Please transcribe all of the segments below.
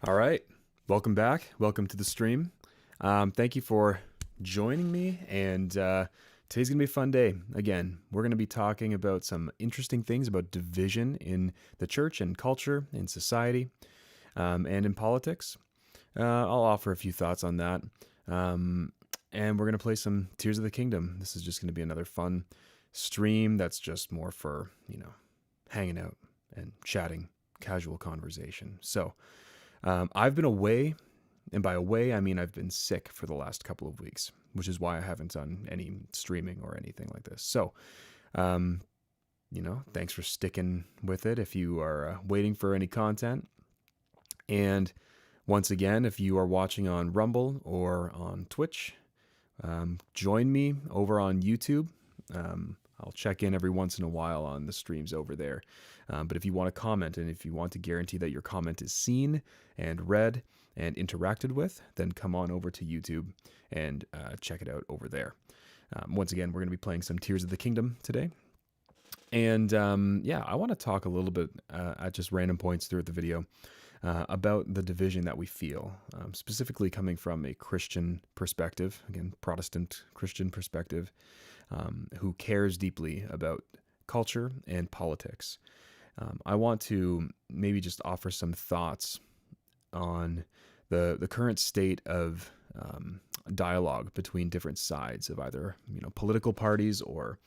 All right. Welcome back. Welcome to the stream. Thank you for joining me. And today's going to be a fun day. Again, we're going to be talking about some interesting things about division in the church and culture, in society, and in politics. I'll offer a few thoughts on that. And we're going to play some Tears of the Kingdom. This is just going to be another fun stream that's just more for, hanging out and chatting, casual conversation. So, I've been away, and by away, I mean I've been sick for the last couple of weeks, which is why I haven't done any streaming or anything like this. So, thanks for sticking with it if you are waiting for any content. And once again, if you are watching on Rumble or on Twitch, join me over on YouTube. I'll check in every once in a while on the streams over there. But if you want to comment and if you want to guarantee that your comment is seen and read and interacted with, then come on over to YouTube and check it out over there. Once again, we're going to be playing some Tears of the Kingdom today. And I want to talk a little bit at just random points throughout the video about the division that we feel, specifically coming from a Christian perspective, again, Protestant Christian perspective, who cares deeply about culture and politics. I want to maybe just offer some thoughts on the current state of dialogue between different sides of either political parties or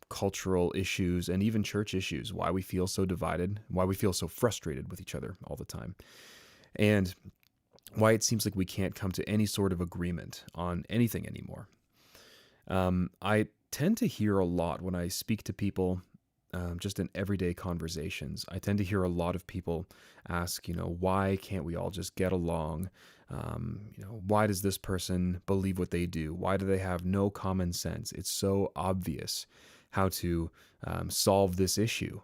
cultural issues and even church issues. Why we feel so divided, why we feel so frustrated with each other all the time, and why it seems like we can't come to any sort of agreement on anything anymore. I tend to hear a lot when I speak to people, just in everyday conversations. I tend to hear a lot of people ask, why can't we all just get along? Why does this person believe what they do? Why do they have no common sense? It's so obvious how to solve this issue.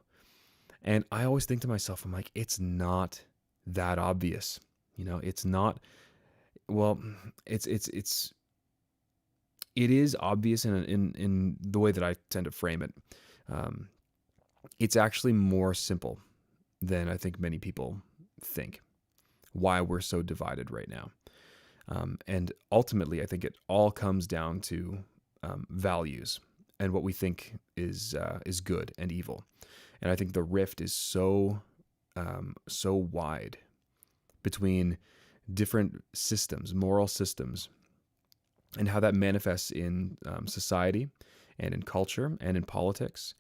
And I always think to myself, I'm like, it's not that obvious. It's not, well, it is obvious in the way that I tend to frame it. It's actually more simple than I think many people think, why we're so divided right now. And ultimately, I think it all comes down to values and what we think is good and evil. And I think the rift is so wide between different systems, moral systems, and how that manifests in society and in culture and in politics.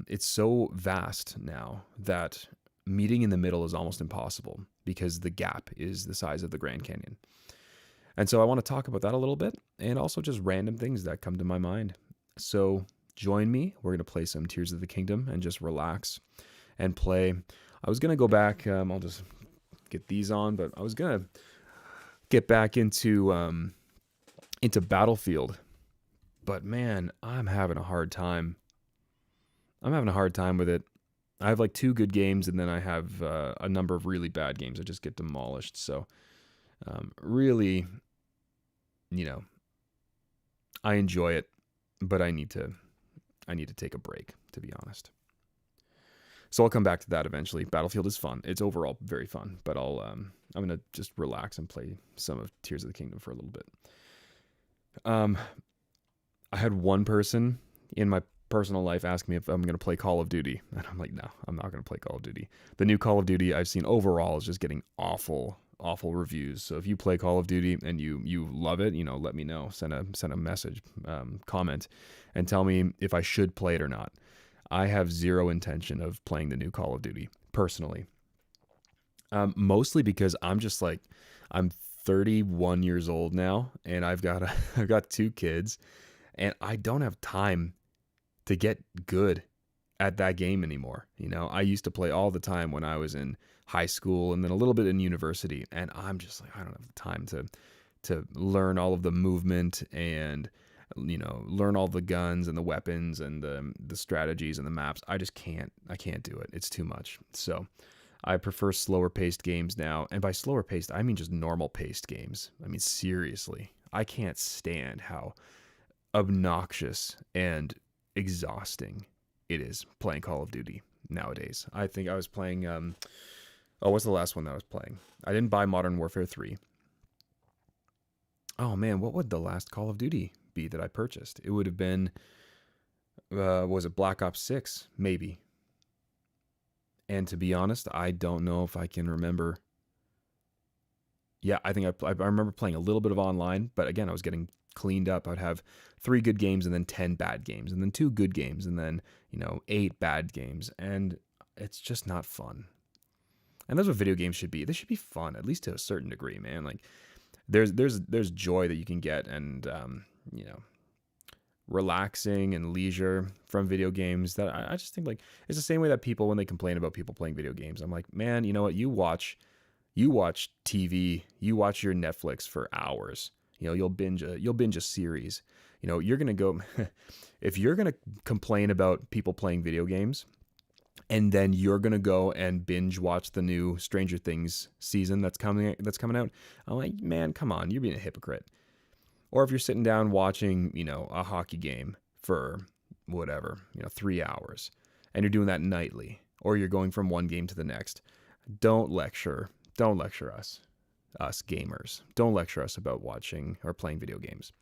It's so vast now that meeting in the middle is almost impossible because the gap is the size of the Grand Canyon. And so I want to talk about that a little bit and also just random things that come to my mind. So join me. We're going to play some Tears of the Kingdom and just relax and play. I was going to go back. I'll just get these on, but I was going to get back into Battlefield. But man, I'm having a hard time. With it. I have like 2 good games, and then I have a number of really bad games. I just get demolished. So, really, I enjoy it, but I need to take a break, to be honest. So I'll come back to that eventually. Battlefield is fun. It's overall very fun, but I'm gonna just relax and play some of Tears of the Kingdom for a little bit. I had one person in my personal life ask me if I'm going to play Call of Duty. And I'm like, no, I'm not going to play Call of Duty. The new Call of Duty I've seen overall is just getting awful reviews. So if you play Call of Duty and you love it, let me know. Send a message, comment, and tell me if I should play it or not. I have zero intention of playing the new Call of Duty, personally. Mostly because I'm just like, I'm 31 years old now, and I've got 2 kids, and I don't have time to get good at that game anymore. I used to play all the time when I was in high school and then a little bit in university, and I'm just like, I don't have the time to learn all of the movement and learn all the guns and the weapons and the strategies and the maps. I can't do it. It's too much. So I prefer slower paced games now. And by slower paced, I mean just normal paced games. I mean, seriously, I can't stand how obnoxious and exhausting it is playing Call of Duty nowadays. I think I was playing Oh, what's the last one that I was playing? I didn't buy Modern Warfare 3. Oh man, what would the last Call of Duty be that I purchased? It would have been, was it Black Ops 6? Maybe. And to be honest, I don't know if I can remember. Yeah, I think I remember playing a little bit of online, but again, I was getting cleaned up. I'd have 3 good games and then 10 bad games, and then 2 good games, and then, 8 bad games. And it's just not fun. And that's what video games should be. They should be fun, at least to a certain degree, man. Like, there's joy that you can get, and relaxing and leisure from video games that I just think, like, it's the same way that people, when they complain about people playing video games, I'm like, man, you know what? You watch TV, you watch your Netflix for hours. You'll binge a series. You're gonna go if you're gonna complain about people playing video games, and then you're gonna go and binge watch the new Stranger Things season that's coming out. I'm like, man, come on, you're being a hypocrite. Or if you're sitting down watching, a hockey game for whatever, 3 hours, and you're doing that nightly, or you're going from one game to the next, don't lecture us gamers. Don't lecture us about watching or playing video games.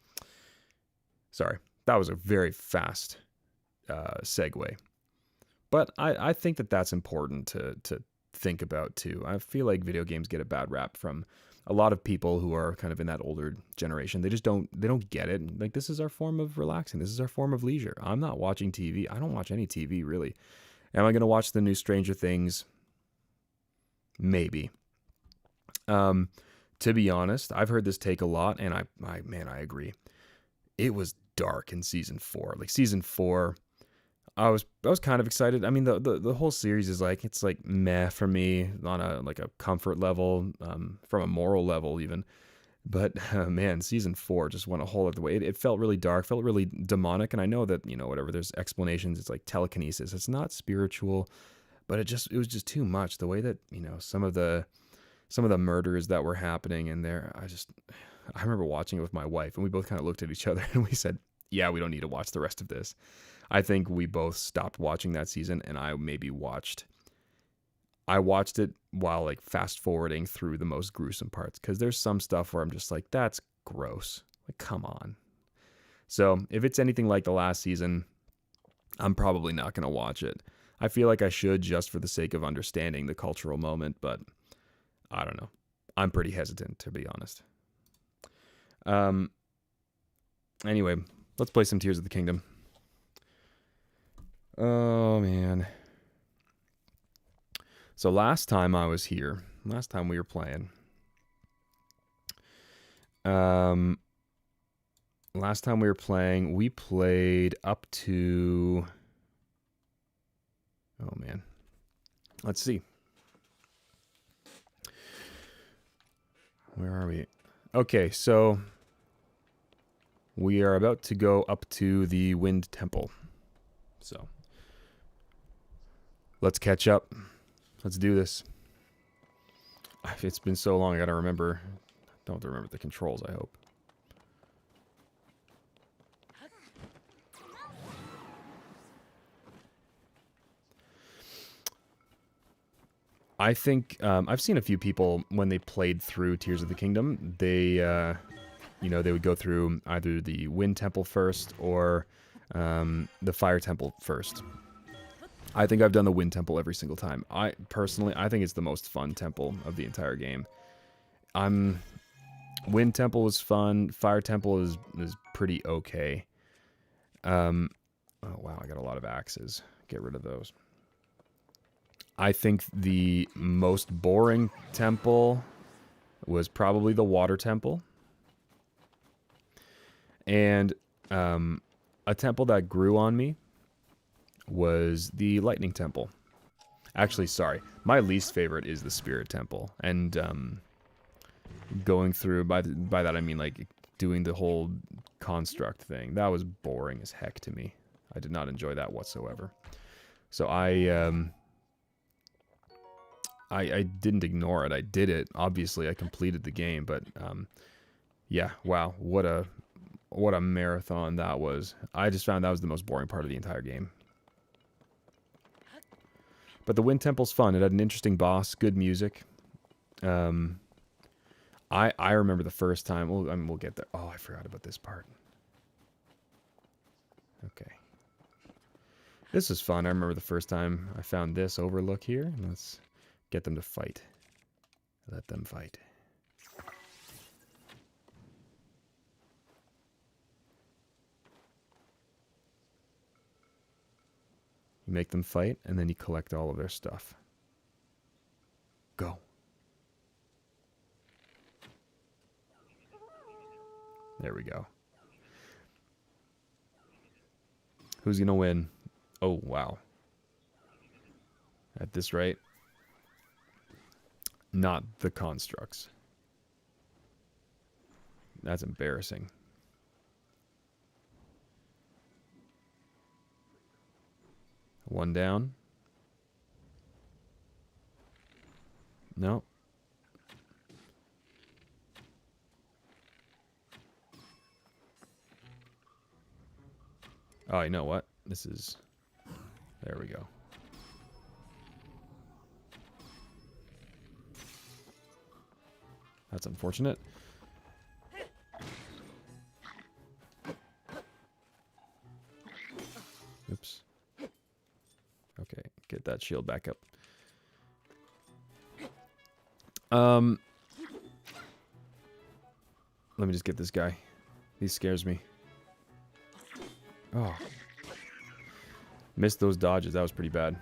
Sorry, that was a very fast segue. But I think that's important to think about too. I feel like video games get a bad rap from a lot of people who are kind of in that older generation. They don't get it. Like, this is our form of relaxing. This is our form of leisure. I'm not watching TV. I don't watch any TV, really. Am I going to watch the new Stranger Things? Maybe. To be honest, I've heard this take a lot, and I agree. It was dark in season 4. Like, season 4, I was kind of excited. I mean, the whole series is like, it's like meh for me on a comfort level, from a moral level even. But man, season 4 just went a whole other way. It felt really dark, felt really demonic. And I know that, whatever, there's explanations. It's like telekinesis. It's not spiritual, but it was just too much. The way that, some of the murders that were happening in there, I remember watching it with my wife, and we both kind of looked at each other and we said, yeah, we don't need to watch the rest of this. I think we both stopped watching that season, and I watched it while, like, fast forwarding through the most gruesome parts, because there's some stuff where I'm just like, that's gross. Like, come on. So if it's anything like the last season, I'm probably not going to watch it. I feel like I should, just for the sake of understanding the cultural moment, but I don't know. I'm pretty hesitant, to be honest. Anyway, let's play some Tears of the Kingdom. Oh, man. So last time I was here, last time we were playing, we played up to, oh, man. Let's see. Where are we? Okay, so we are about to go up to the Wind Temple. So let's catch up. Let's do this. It's been so long, I gotta remember. Don't have to remember the controls, I hope. I think I've seen a few people, when they played through Tears of the Kingdom, they they would go through either the Wind Temple first or the Fire Temple first. I think I've done the Wind Temple every single time. I think it's the most fun temple of the entire game. Wind Temple was fun. Fire Temple is pretty okay. Oh wow, I got a lot of axes. Get rid of those. I think the most boring temple was probably the Water Temple. And a temple that grew on me was the Lightning Temple. Actually, sorry. My least favorite is the Spirit Temple. And going through, by that I mean, like, doing the whole construct thing. That was boring as heck to me. I did not enjoy that whatsoever. So I didn't ignore it. I did it. Obviously, I completed the game. But yeah, wow. What a marathon that was. I just found that was the most boring part of the entire game. But the Wind Temple's fun. It had an interesting boss, good music. I remember the first time. We'll get there. Oh, I forgot about this part. Okay. This was fun. I remember the first time I found this overlook here. Let's get them to fight. Let them fight. You make them fight, and then you collect all of their stuff. Go. There we go. Who's gonna win? Oh, wow. At this rate, not the constructs. That's embarrassing. One down. No. Oh, you know what? This is... There we go. That's unfortunate. Oops. Okay, get that shield back up. Let me just get this guy. He scares me. Oh. Missed those dodges. That was pretty bad.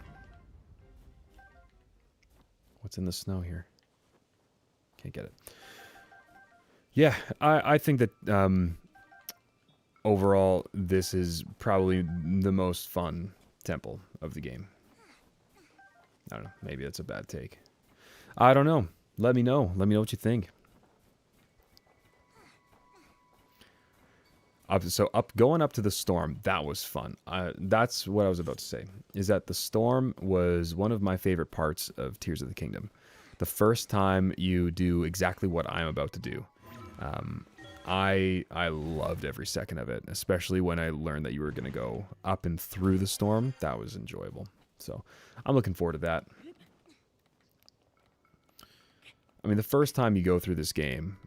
What's in the snow here? Can't get it. Yeah, I think that overall, this is probably the most fun temple of the game. I don't know. Maybe that's a bad take. I don't know. Let me know. Let me know what you think. Going up to the storm, that was fun. That's what I was about to say, is that the storm was one of my favorite parts of Tears of the Kingdom. The first time you do exactly what I'm about to do. I loved every second of it, especially when I learned that you were going to go up and through the storm. That was enjoyable. So I'm looking forward to that. I mean, the first time you go through this game,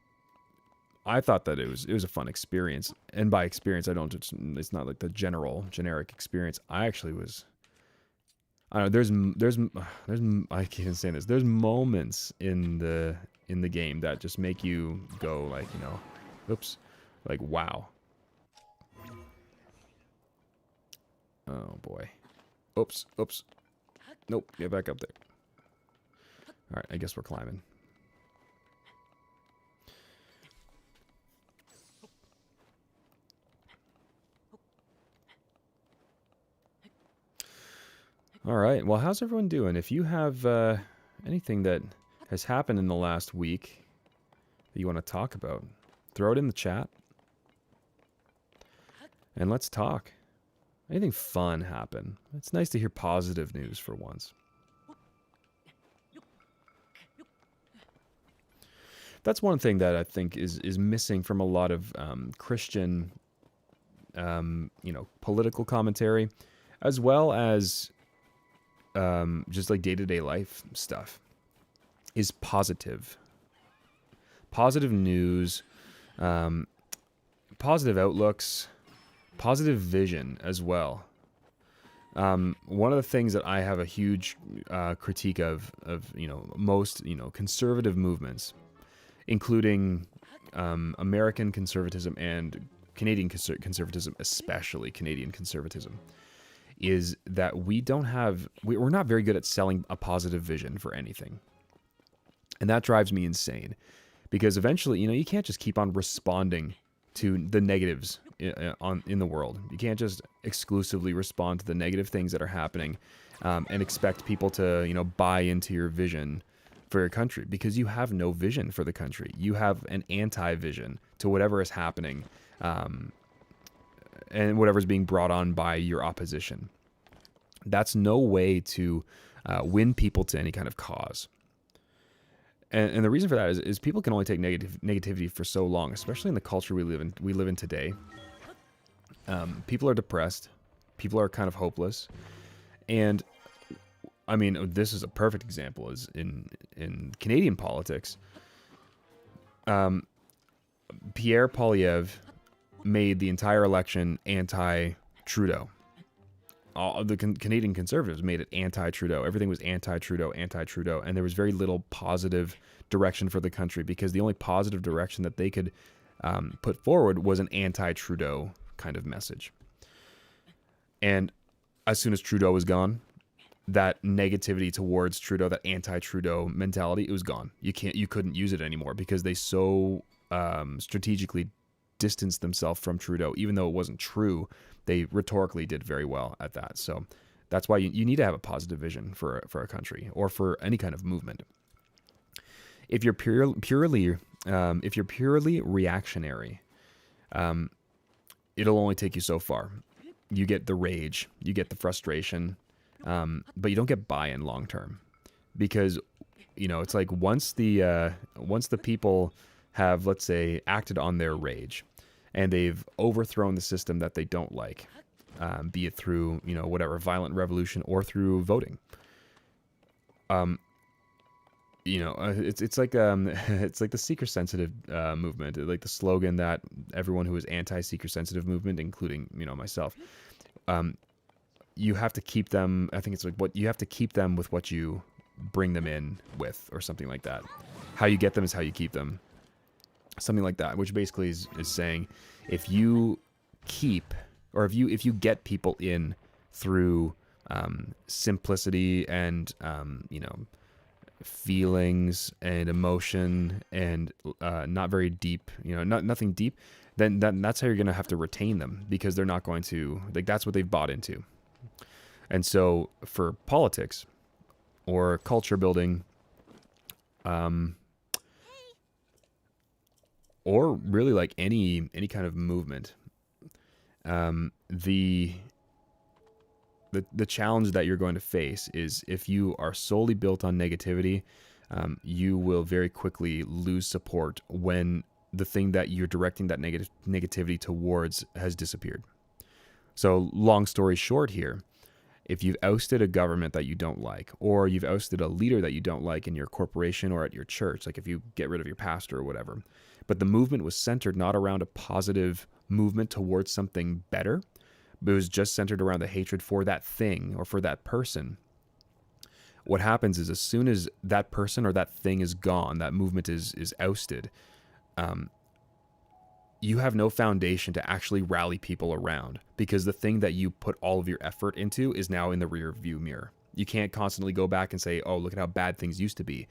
I thought that it was a fun experience, and by experience, I don't. It's not like the generic experience. I actually was. I don't know. There's. I can't even say this. There's moments in the game that just make you go like, you know, oops, like wow. Oh boy. Oops. Nope. Get back up there. All right. I guess we're climbing. All right. Well, how's everyone doing? If you have anything that has happened in the last week that you want to talk about, throw it in the chat. And let's talk. Anything fun happen? It's nice to hear positive news for once. That's one thing that I think is missing from a lot of Christian, political commentary, as well as just like day-to-day life stuff, is positive news, positive outlooks, positive vision as well. One of the things that I have a huge critique of most conservative movements, including American conservatism and Canadian conservatism, especially Canadian conservatism, is that we're not very good at selling a positive vision for anything. And that drives me insane, because eventually, you can't just keep on responding to the negatives in the world. You can't just exclusively respond to the negative things that are happening and expect people to, buy into your vision for your country, because you have no vision for the country. You have an anti-vision to whatever is happening and whatever's being brought on by your opposition. That's no way to win people to any kind of cause. And the reason for that is people can only take negativity for so long, especially in the culture we live in today. People are depressed. People are kind of hopeless. And I mean, this is a perfect example. Is in Canadian politics, Pierre Poilievre made the entire election anti-Trudeau. All the Canadian Conservatives made it anti-Trudeau. Everything was anti-Trudeau, and there was very little positive direction for the country because the only positive direction that they could put forward was an anti-Trudeau kind of message. And as soon as Trudeau was gone, that negativity towards Trudeau, that anti-Trudeau mentality, it was gone. You couldn't use it anymore because they so strategically distanced themselves from Trudeau. Even though it wasn't true, they rhetorically did very well at that. So that's why you need to have a positive vision for a country or for any kind of movement. If you're purely reactionary, it'll only take you so far. You get the rage, you get the frustration, but you don't get buy-in long term, because it's like once the people have, let's say, acted on their rage, and they've overthrown the system that they don't like, be it through whatever violent revolution or through voting. It's like the seeker sensitive movement, like the slogan that everyone who is anti-seeker sensitive movement, including myself, you have to keep them. I think it's like you have to keep them with what you bring them in with, or something like that. How you get them is how you keep them, something like that. Which basically is saying, if you keep, or if you get people in through simplicity and feelings and emotion and not very deep, nothing deep, then that's how you're going to have to retain them, because they're not going to, like, that's what they've bought into. And so for politics or culture building, or really like any kind of movement, the challenge that you're going to face is, if you are solely built on negativity, you will very quickly lose support when the thing that you're directing that negativity towards has disappeared. So long story short here, if you've ousted a government that you don't like, or you've ousted a leader that you don't like in your corporation or at your church, like if you get rid of your pastor or whatever, but the movement was centered not around a positive movement towards something better, but it was just centered around the hatred for that thing or for that person, what happens is, as soon as that person or that thing is gone, that movement is ousted, you have no foundation to actually rally people around, because the thing that you put all of your effort into is now in the rear view mirror. You can't constantly go back and say, oh, look at how bad things used to be.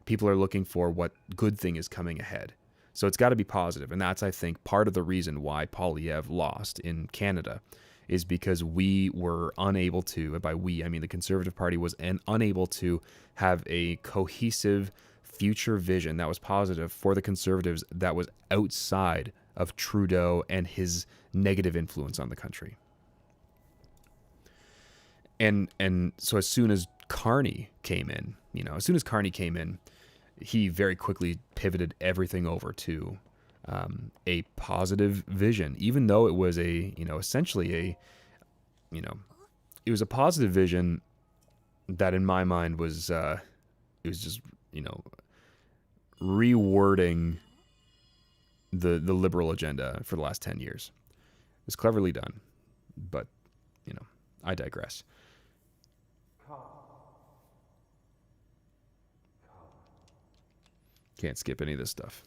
People are looking for what good thing is coming ahead. So it's got to be positive. And that's, I think, part of the reason why Poilievre lost in Canada, is because we were unable to, and by we, I mean the Conservative Party was unable to have a cohesive future vision that was positive for the Conservatives, that was outside of Trudeau and his negative influence on the country. And so as soon as Carney came in, he very quickly pivoted everything over to a positive vision, even though it was essentially it was a positive vision that, in my mind, was it was just rewording the liberal agenda for the last 10 years. It's cleverly done, but I digress. Can't skip any of this stuff.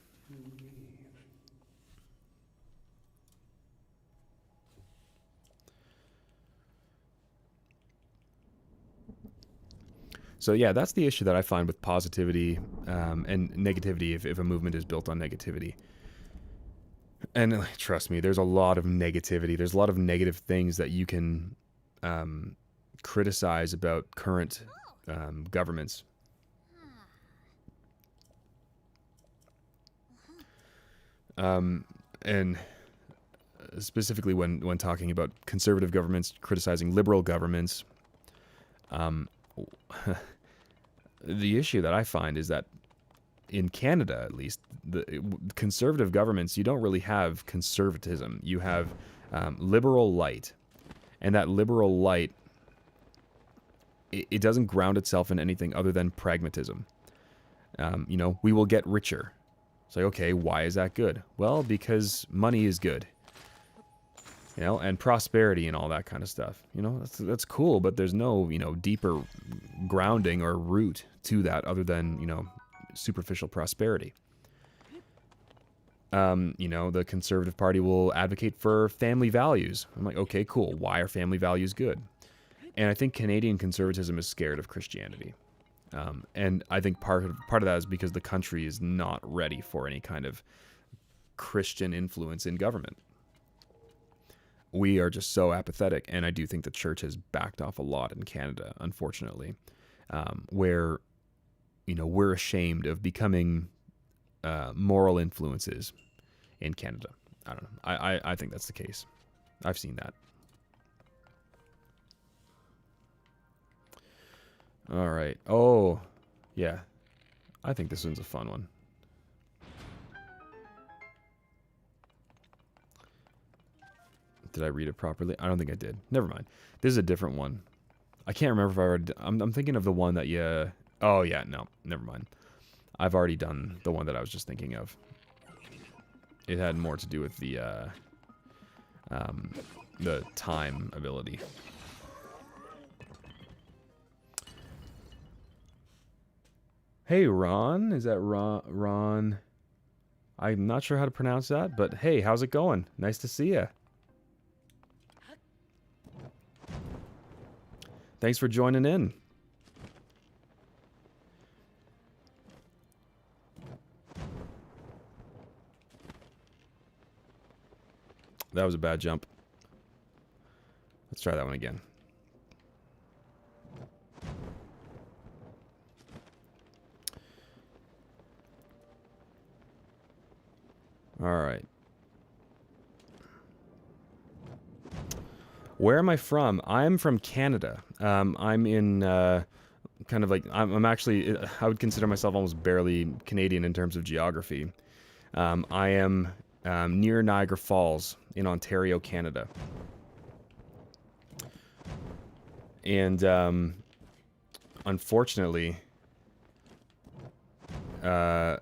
So yeah, that's the issue that I find with positivity and negativity, if a movement is built on negativity. And trust me, there's a lot of negativity. There's a lot of negative things that you can criticize about current governments. And specifically when talking about conservative governments criticizing liberal governments, the issue that I find is that in Canada, at least, the conservative governments, you don't really have conservatism. You have liberal light, and that liberal light it doesn't ground itself in anything other than pragmatism. You know, we will get richer. It's like, okay, why is that good? Well, because money is good. You know, and prosperity and all that kind of stuff. You know, that's cool, but there's no, you know, deeper grounding or root to that other than, you know, superficial prosperity. You know, the Conservative Party will advocate for family values. I'm like, okay, cool. Why are family values good? And I think Canadian conservatism is scared of Christianity. And I think part of that is because the country is not ready for any kind of Christian influence in government. We are just so apathetic, and I do think the church has backed off a lot in Canada, unfortunately, where, you know, we're ashamed of becoming moral influences in Canada. I don't know. I think that's the case. I've seen that. All right. Oh, yeah. I think this one's a fun one. Did I read it properly? I don't think I did. Never mind. This is a different one. I can't remember if I already... I'm thinking of the one that you... Oh, yeah. No. Never mind. I've already done the one that I was just thinking of. It had more to do with the time ability. Hey, Ron. Is that Ron? I'm not sure how to pronounce that, but hey, how's it going? Nice to see you. Thanks for joining in. That was a bad jump. Let's try that one again. All right. Where am I from? I'm from Canada. I'm in kind of like I'm actually I would consider myself almost barely Canadian in terms of geography. I am near Niagara Falls in Ontario, Canada. And unfortunately, that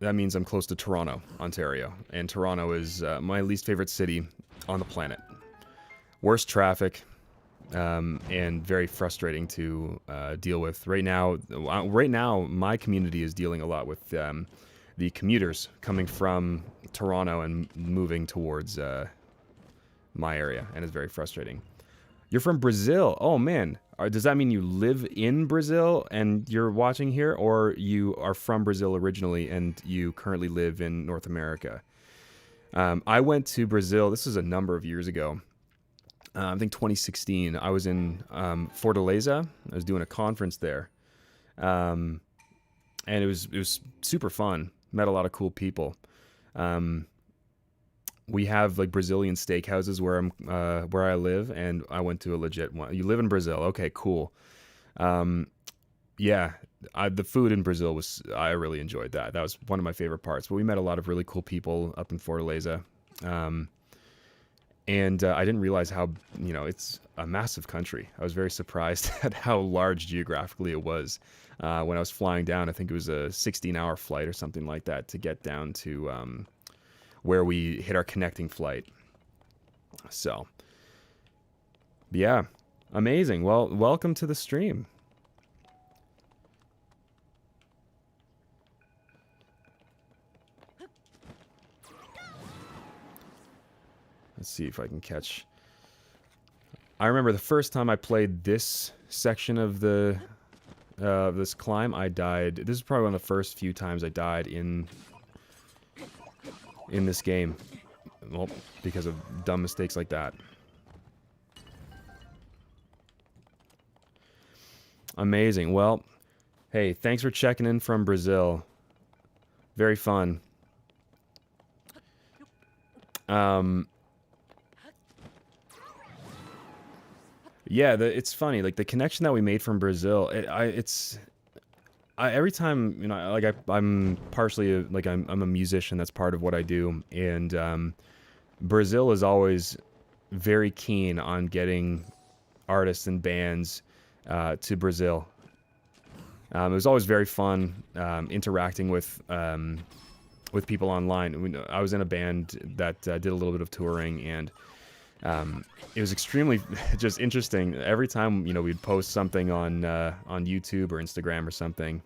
means I'm close to Toronto, Ontario. And Toronto is my least favorite city on the planet. Worst traffic, and very frustrating to deal with. Right now, my community is dealing a lot with the commuters coming from Toronto and moving towards my area, and it's very frustrating. You're from Brazil. Oh, man. Does that mean you live in Brazil and you're watching here, or you are from Brazil originally and you currently live in North America? I went to Brazil. This was a number of years ago. I think 2016. I was in Fortaleza. I was doing a conference there. And it was super fun. Met a lot of cool people. We have like Brazilian steakhouses where I live, and I went to a legit one. You live in Brazil? Okay, cool. Yeah, the food in Brazil I really enjoyed that. That was one of my favorite parts. But we met a lot of really cool people up in Fortaleza. And I didn't realize how, it's a massive country. I was very surprised at how large geographically it was. When I was flying down, I think it was a 16-hour flight or something like that to get down to where we hit our connecting flight. So, yeah, amazing. Well, welcome to the stream. Let's see if I can catch. I remember the first time I played this section of this climb, I died. This is probably one of the first few times I died in this game. Well, because of dumb mistakes like that. Amazing. Well, hey, thanks for checking in from Brazil. Very fun. Yeah, it's funny. Like the connection that we made from Brazil, every time, I'm partially I'm a musician. That's part of what I do, and Brazil is always very keen on getting artists and bands to Brazil. It was always very fun interacting with people online. I was in a band that did a little bit of touring, and it was extremely just interesting. Every time we'd post something on YouTube or Instagram or something.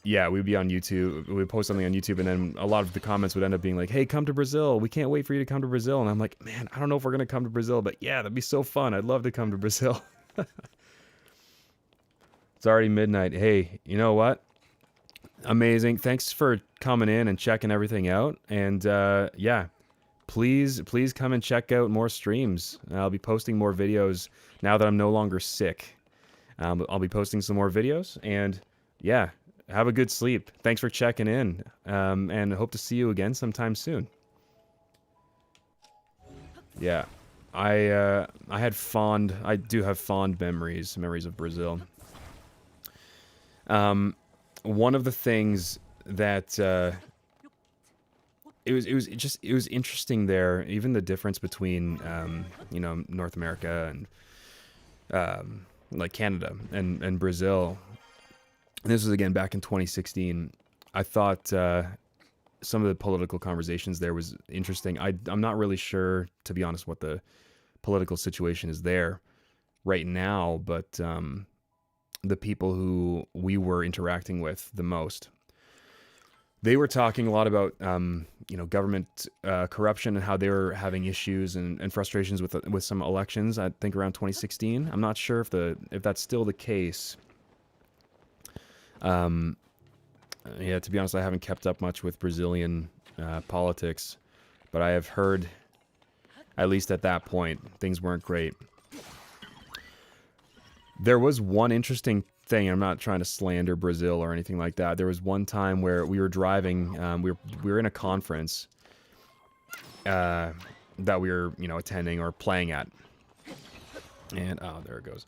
Yeah, we'd be on YouTube. We'd post something on YouTube, and then a lot of the comments would end up being like, "Hey, come to Brazil. We can't wait for you to come to Brazil." And I'm like, "Man, I don't know if we're gonna come to Brazil, but yeah, that'd be so fun. I'd love to come to Brazil." It's already midnight. Hey, you know what? Amazing. Thanks for coming in and checking everything out. And yeah, please come and check out more streams. I'll be posting more videos now that I'm no longer sick. I'll be posting some more videos, and yeah, have a good sleep. Thanks for checking in, and hope to see you again sometime soon. Yeah, I do have fond memories of Brazil. One of the things that it was interesting there, even the difference between North America and like Canada and Brazil. And this was again back in 2016. I thought some of the political conversations there was interesting. I'm not really sure, to be honest, what the political situation is there right now, but the people who we were interacting with the most, they were talking a lot about government corruption and how they were having issues and frustrations with some elections. I think around 2016. I'm not sure if that's still the case. Yeah, to be honest, I haven't kept up much with Brazilian politics, but I have heard, at least at that point, things weren't great. There was one interesting thing. I'm not trying to slander Brazil or anything like that. There was one time where we were driving. We were in a conference that we were attending or playing at, and oh, there it goes.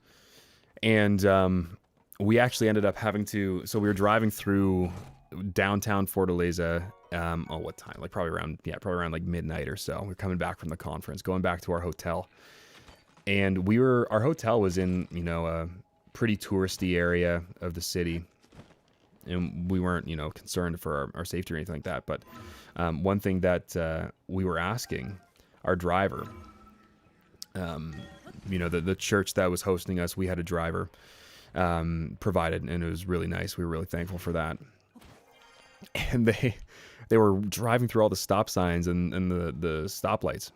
And we actually ended up having to. So we were driving through downtown Fortaleza. What time? Like probably around like midnight or so. We're coming back from the conference, going back to our hotel. And our hotel was in, a pretty touristy area of the city. And we weren't, concerned for our safety or anything like that. But one thing that we were asking our driver, the church that was hosting us, we had a driver provided, and it was really nice. We were really thankful for that. And they were driving through all the stop signs and the stoplights.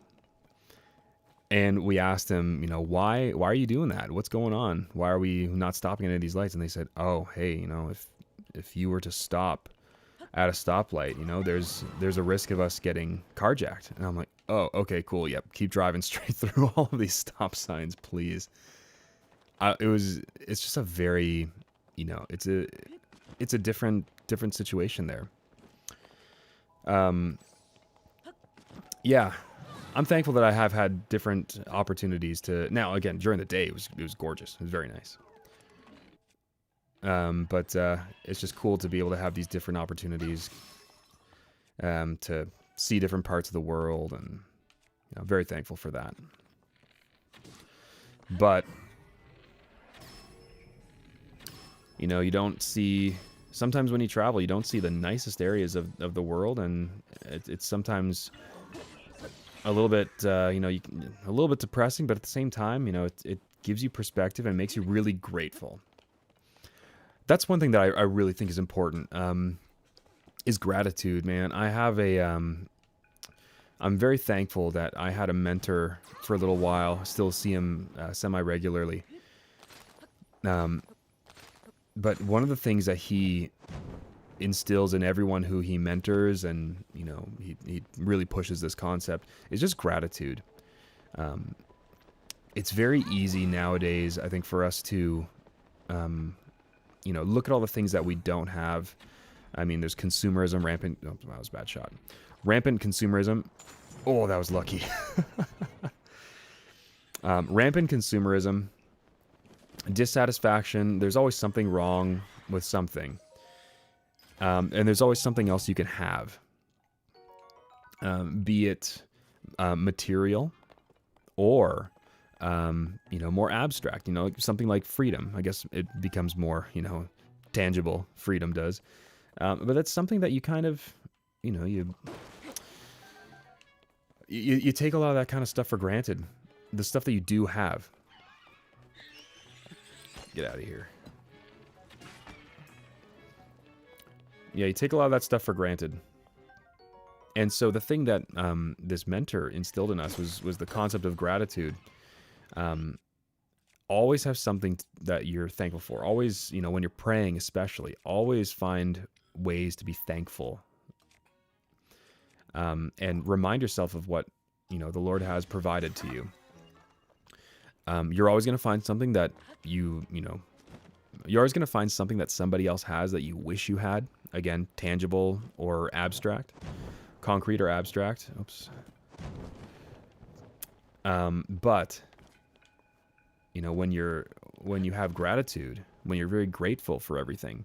And we asked him, why are you doing that? What's going on? Why are we not stopping at any of these lights? And they said, oh, hey, if you were to stop at a stoplight, there's a risk of us getting carjacked. And I'm like, oh, okay, cool. Yep. Keep driving straight through all of these stop signs, please. It's just a very, it's a different situation there. Yeah. I'm thankful that I have had different opportunities to. Now, again, during the day, it was gorgeous. It was very nice. But it's just cool to be able to have these different opportunities to see different parts of the world, and I'm very thankful for that. But you don't see. Sometimes when you travel, you don't see the nicest areas of the world, and it's sometimes a little bit, a little bit depressing, but at the same time, it gives you perspective and makes you really grateful. That's one thing that I really think is important, is gratitude, man. I'm very thankful that I had a mentor for a little while. I still see him semi-regularly. But one of the things that he instills in everyone who he mentors, and he really pushes this concept, is just gratitude. It's very easy nowadays, I think, for us to look at all the things that we don't have. I mean, there's consumerism, rampant. Oh, that was a bad shot. Rampant consumerism. Oh, that was lucky. Rampant consumerism, dissatisfaction. There's always something wrong with something. And there's always something else you can have. Be it material, or more abstract. Something like freedom. I guess it becomes more tangible. Freedom does, but that's something that you kind of you take a lot of that kind of stuff for granted. The stuff that you do have. Get out of here. Yeah, you take a lot of that stuff for granted. And so the thing that this mentor instilled in us was the concept of gratitude. Always have something that you're thankful for. Always, when you're praying especially, always find ways to be thankful. And remind yourself of what, the Lord has provided to you. You're always going to find something that you're always going to find something that somebody else has that you wish you had. Again, tangible or abstract. Concrete or abstract. Oops. But when you have gratitude, when you're very grateful for everything,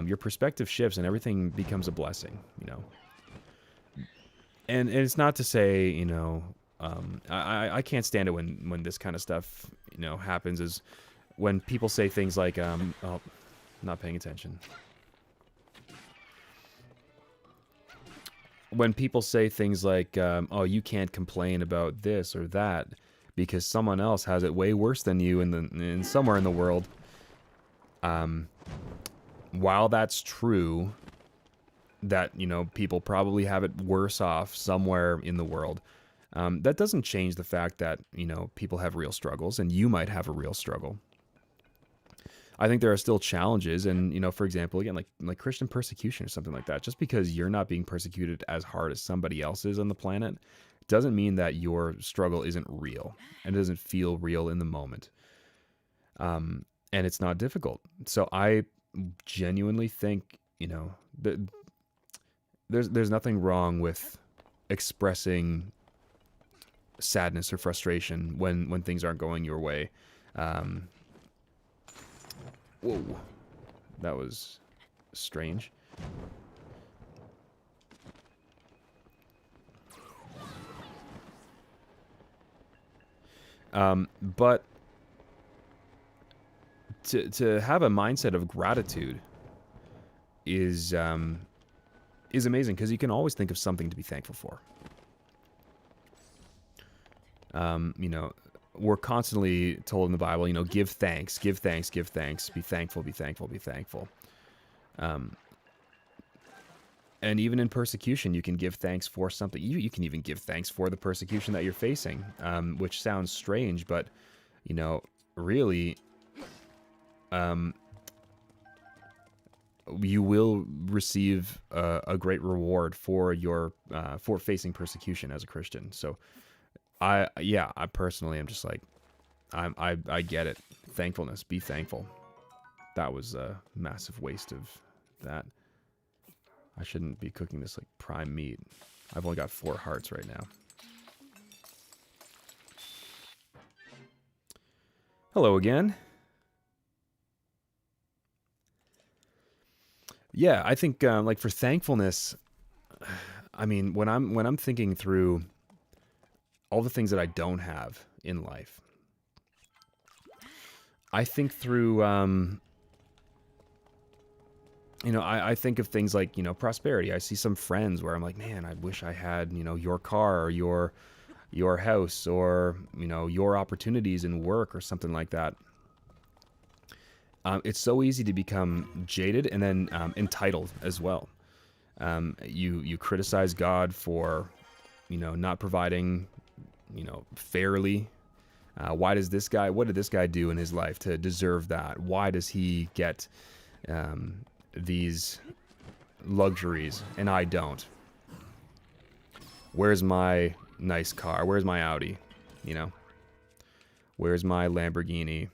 your perspective shifts and everything becomes a blessing. And it's not to say I can't stand it when this kind of stuff happens. Is when people say things like not paying attention. When people say things like, oh, you can't complain about this or that because someone else has it way worse than you in somewhere in the world. While that's true, that, people probably have it worse off somewhere in the world, that doesn't change the fact that, people have real struggles and you might have a real struggle. I think there are still challenges, and for example, again, like Christian persecution or something like that. Just because you're not being persecuted as hard as somebody else is on the planet, doesn't mean that your struggle isn't real and doesn't feel real in the moment. And it's not difficult. So I genuinely think that there's nothing wrong with expressing sadness or frustration when things aren't going your way. Whoa, that was strange. But to have a mindset of gratitude is amazing, because you can always think of something to be thankful for. We're constantly told in the Bible, give thanks, give thanks, give thanks, be thankful, be thankful, be thankful. And even in persecution, you can give thanks for something. You can even give thanks for the persecution that you're facing, which sounds strange, but, really, you will receive a great reward for for facing persecution as a Christian. So, I personally am just like, I get it. Thankfulness, be thankful. That was a massive waste of that. I shouldn't be cooking this like prime meat. I've only got 4 hearts right now. Hello again. Yeah, I think like for thankfulness, I mean, when I'm thinking through all the things that I don't have in life, I think through, I think of things like, prosperity. I see some friends where I'm like, man, I wish I had, your car or your house or, your opportunities in work or something like that. It's so easy to become jaded and then entitled as well. You criticize God for, not providing, fairly. What did this guy do in his life to deserve that? Why does he get these luxuries and I don't? Where's my nice car? Where's my Audi? Where's my Lamborghini?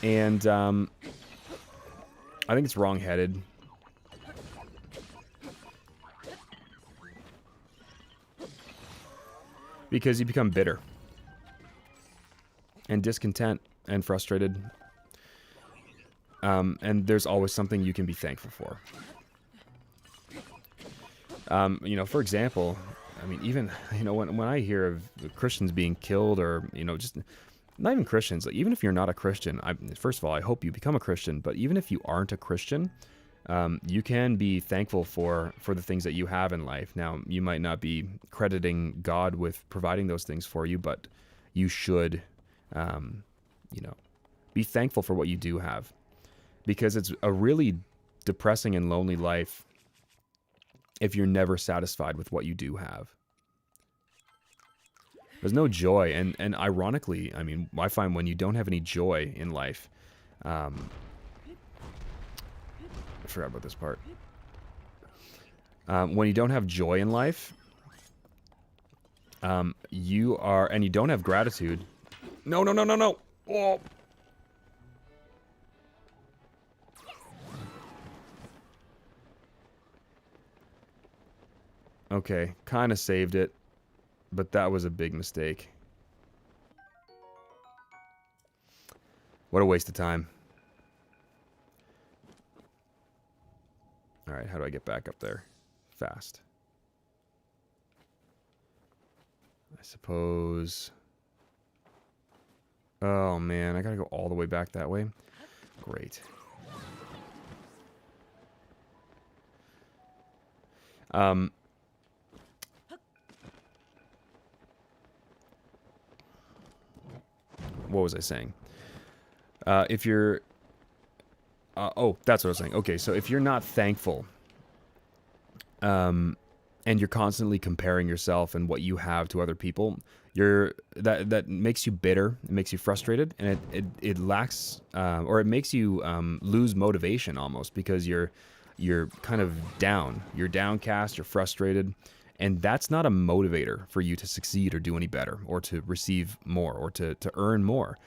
And I think it's wrong-headed. Because you become bitter and discontent and frustrated. And there's always something you can be thankful for. For example, I mean, even, when I hear of Christians being killed, or, just not even Christians, like, even if you're not a Christian, first of all, I hope you become a Christian, but even if you aren't a Christian, you can be thankful for the things that you have in life. Now, you might not be crediting God with providing those things for you, but you should, be thankful for what you do have, because it's a really depressing and lonely life if you're never satisfied with what you do have. There's no joy, and ironically, I mean, I find when you don't have any joy in life, I forgot about this part. When you don't have joy in life, and you don't have gratitude. No. Oh. Okay, kind of saved it, but that was a big mistake. What a waste of time. Alright, how do I get back up there? Fast. I suppose... Oh man, I gotta go all the way back that way? Great. What was I saying? If you're... oh, that's what I was saying. Okay, so if you're not thankful, and you're constantly comparing yourself and what you have to other people, that makes you bitter, it makes you frustrated, and it lacks, or it makes you lose motivation almost, because you're kind of down. You're downcast, you're frustrated, and that's not a motivator for you to succeed or do any better, or to receive more, or to earn more.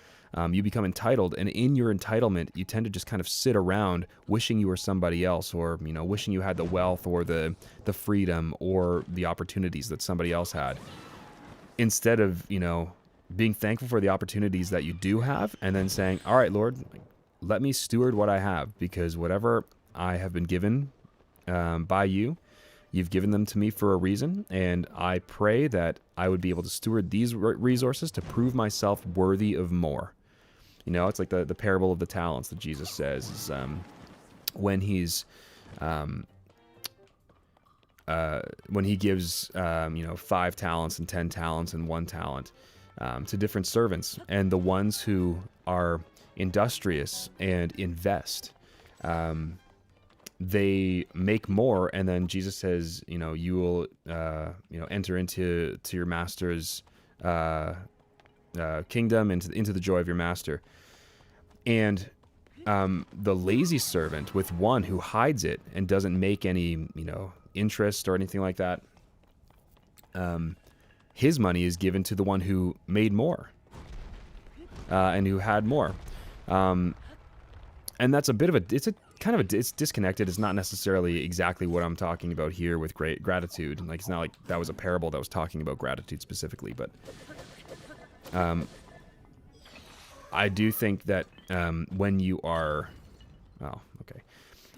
You become entitled, and in your entitlement, you tend to just kind of sit around wishing you were somebody else, or, wishing you had the wealth or the freedom or the opportunities that somebody else had. Instead of, being thankful for the opportunities that you do have, and then saying, all right, Lord, let me steward what I have, because whatever I have been given by you, you've given them to me for a reason, and I pray that I would be able to steward these resources to prove myself worthy of more. It's like the parable of the talents that Jesus says is, when he's when he gives 5 talents and 10 talents and 1 talent to different servants, and the ones who are industrious and invest, they make more, and then Jesus says, you will enter into your master's kingdom, into the joy of your master. And the lazy servant, with one who hides it and doesn't make any interest or anything like that, his money is given to the one who made more and who had more. And that's a bit of it's disconnected. It's not necessarily exactly what I'm talking about here with great gratitude. Like, it's not like that was a parable that was talking about gratitude specifically, but I do think that when you are,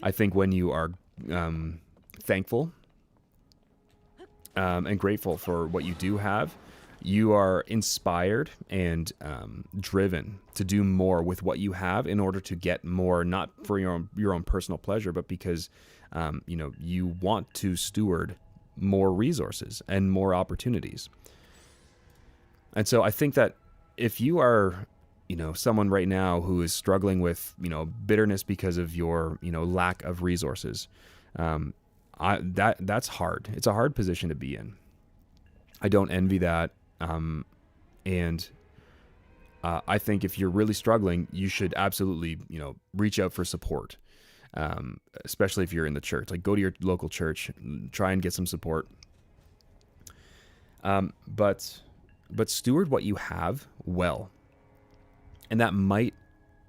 I think when you are thankful and grateful for what you do have, you are inspired and driven to do more with what you have in order to get more, not for your own personal pleasure, but because you want to steward more resources and more opportunities. And so I think that if you are someone right now who is struggling with bitterness because of your lack of resources, that's hard. It's a hard position to be in. I don't envy that. And I think if you're really struggling, you should absolutely, reach out for support, especially if you're in the church. Like, go to your local church, try and get some support. But steward what you have well. And that might,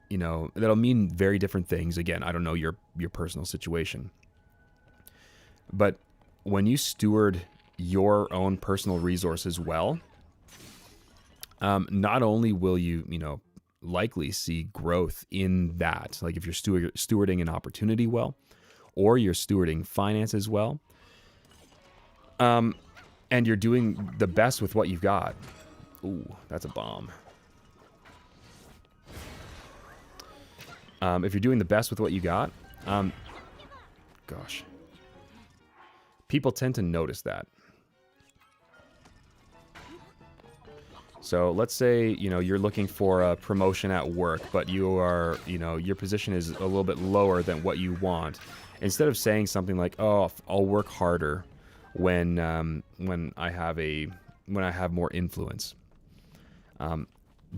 that'll mean very different things. Again, I don't know your personal situation. But when you steward your own personal resources well, not only will you, likely see growth in that, like if you're stewarding an opportunity well, or you're stewarding finances well, and you're doing the best with what you've got. Ooh, that's a bomb. If you're doing the best with what you got, gosh, people tend to notice that. So let's say, you're looking for a promotion at work, but you are, your position is a little bit lower than what you want. Instead of saying something like, "Oh, I'll work harder when I have more influence,"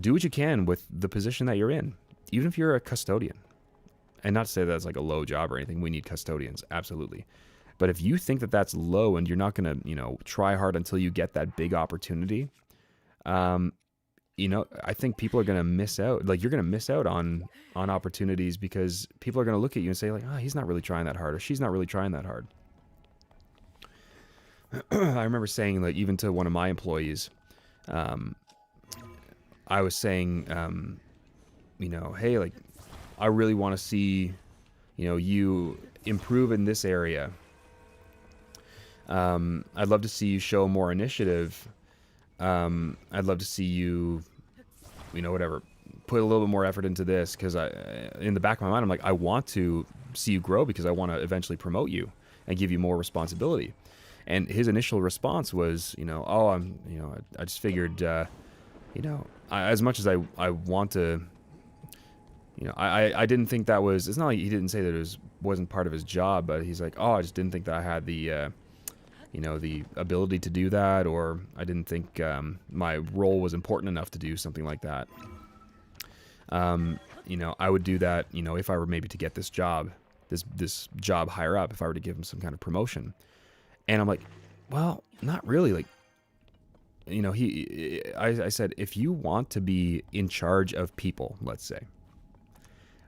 do what you can with the position that you're in, even if you're a custodian. And not to say that's like a low job or anything. We need custodians, absolutely. But if you think that that's low and you're not going to, try hard until you get that big opportunity, I think people are going to miss out. Like, you're going to miss out on opportunities because people are going to look at you and say, like, "Oh, he's not really trying that hard," or "She's not really trying that hard." I remember saying, like, even to one of my employees, I was saying, "Hey, like, I really want to see, you improve in this area. I'd love to see you show more initiative. I'd love to see you, whatever, put a little bit more effort into this, because in the back of my mind, I'm like, I want to see you grow because I want to eventually promote you and give you more responsibility." And his initial response was, I just figured, as much as I want to, I didn't think that was, it's not like he didn't say that it wasn't part of his job, but he's like, "Oh, I just didn't think that I had the, the ability to do that, or I didn't think my role was important enough to do something like that. I would do that, if I were maybe to get this job higher up, if I were to give him some kind of promotion." And I'm like, well, not really. Like, I said, if you want to be in charge of people, let's say,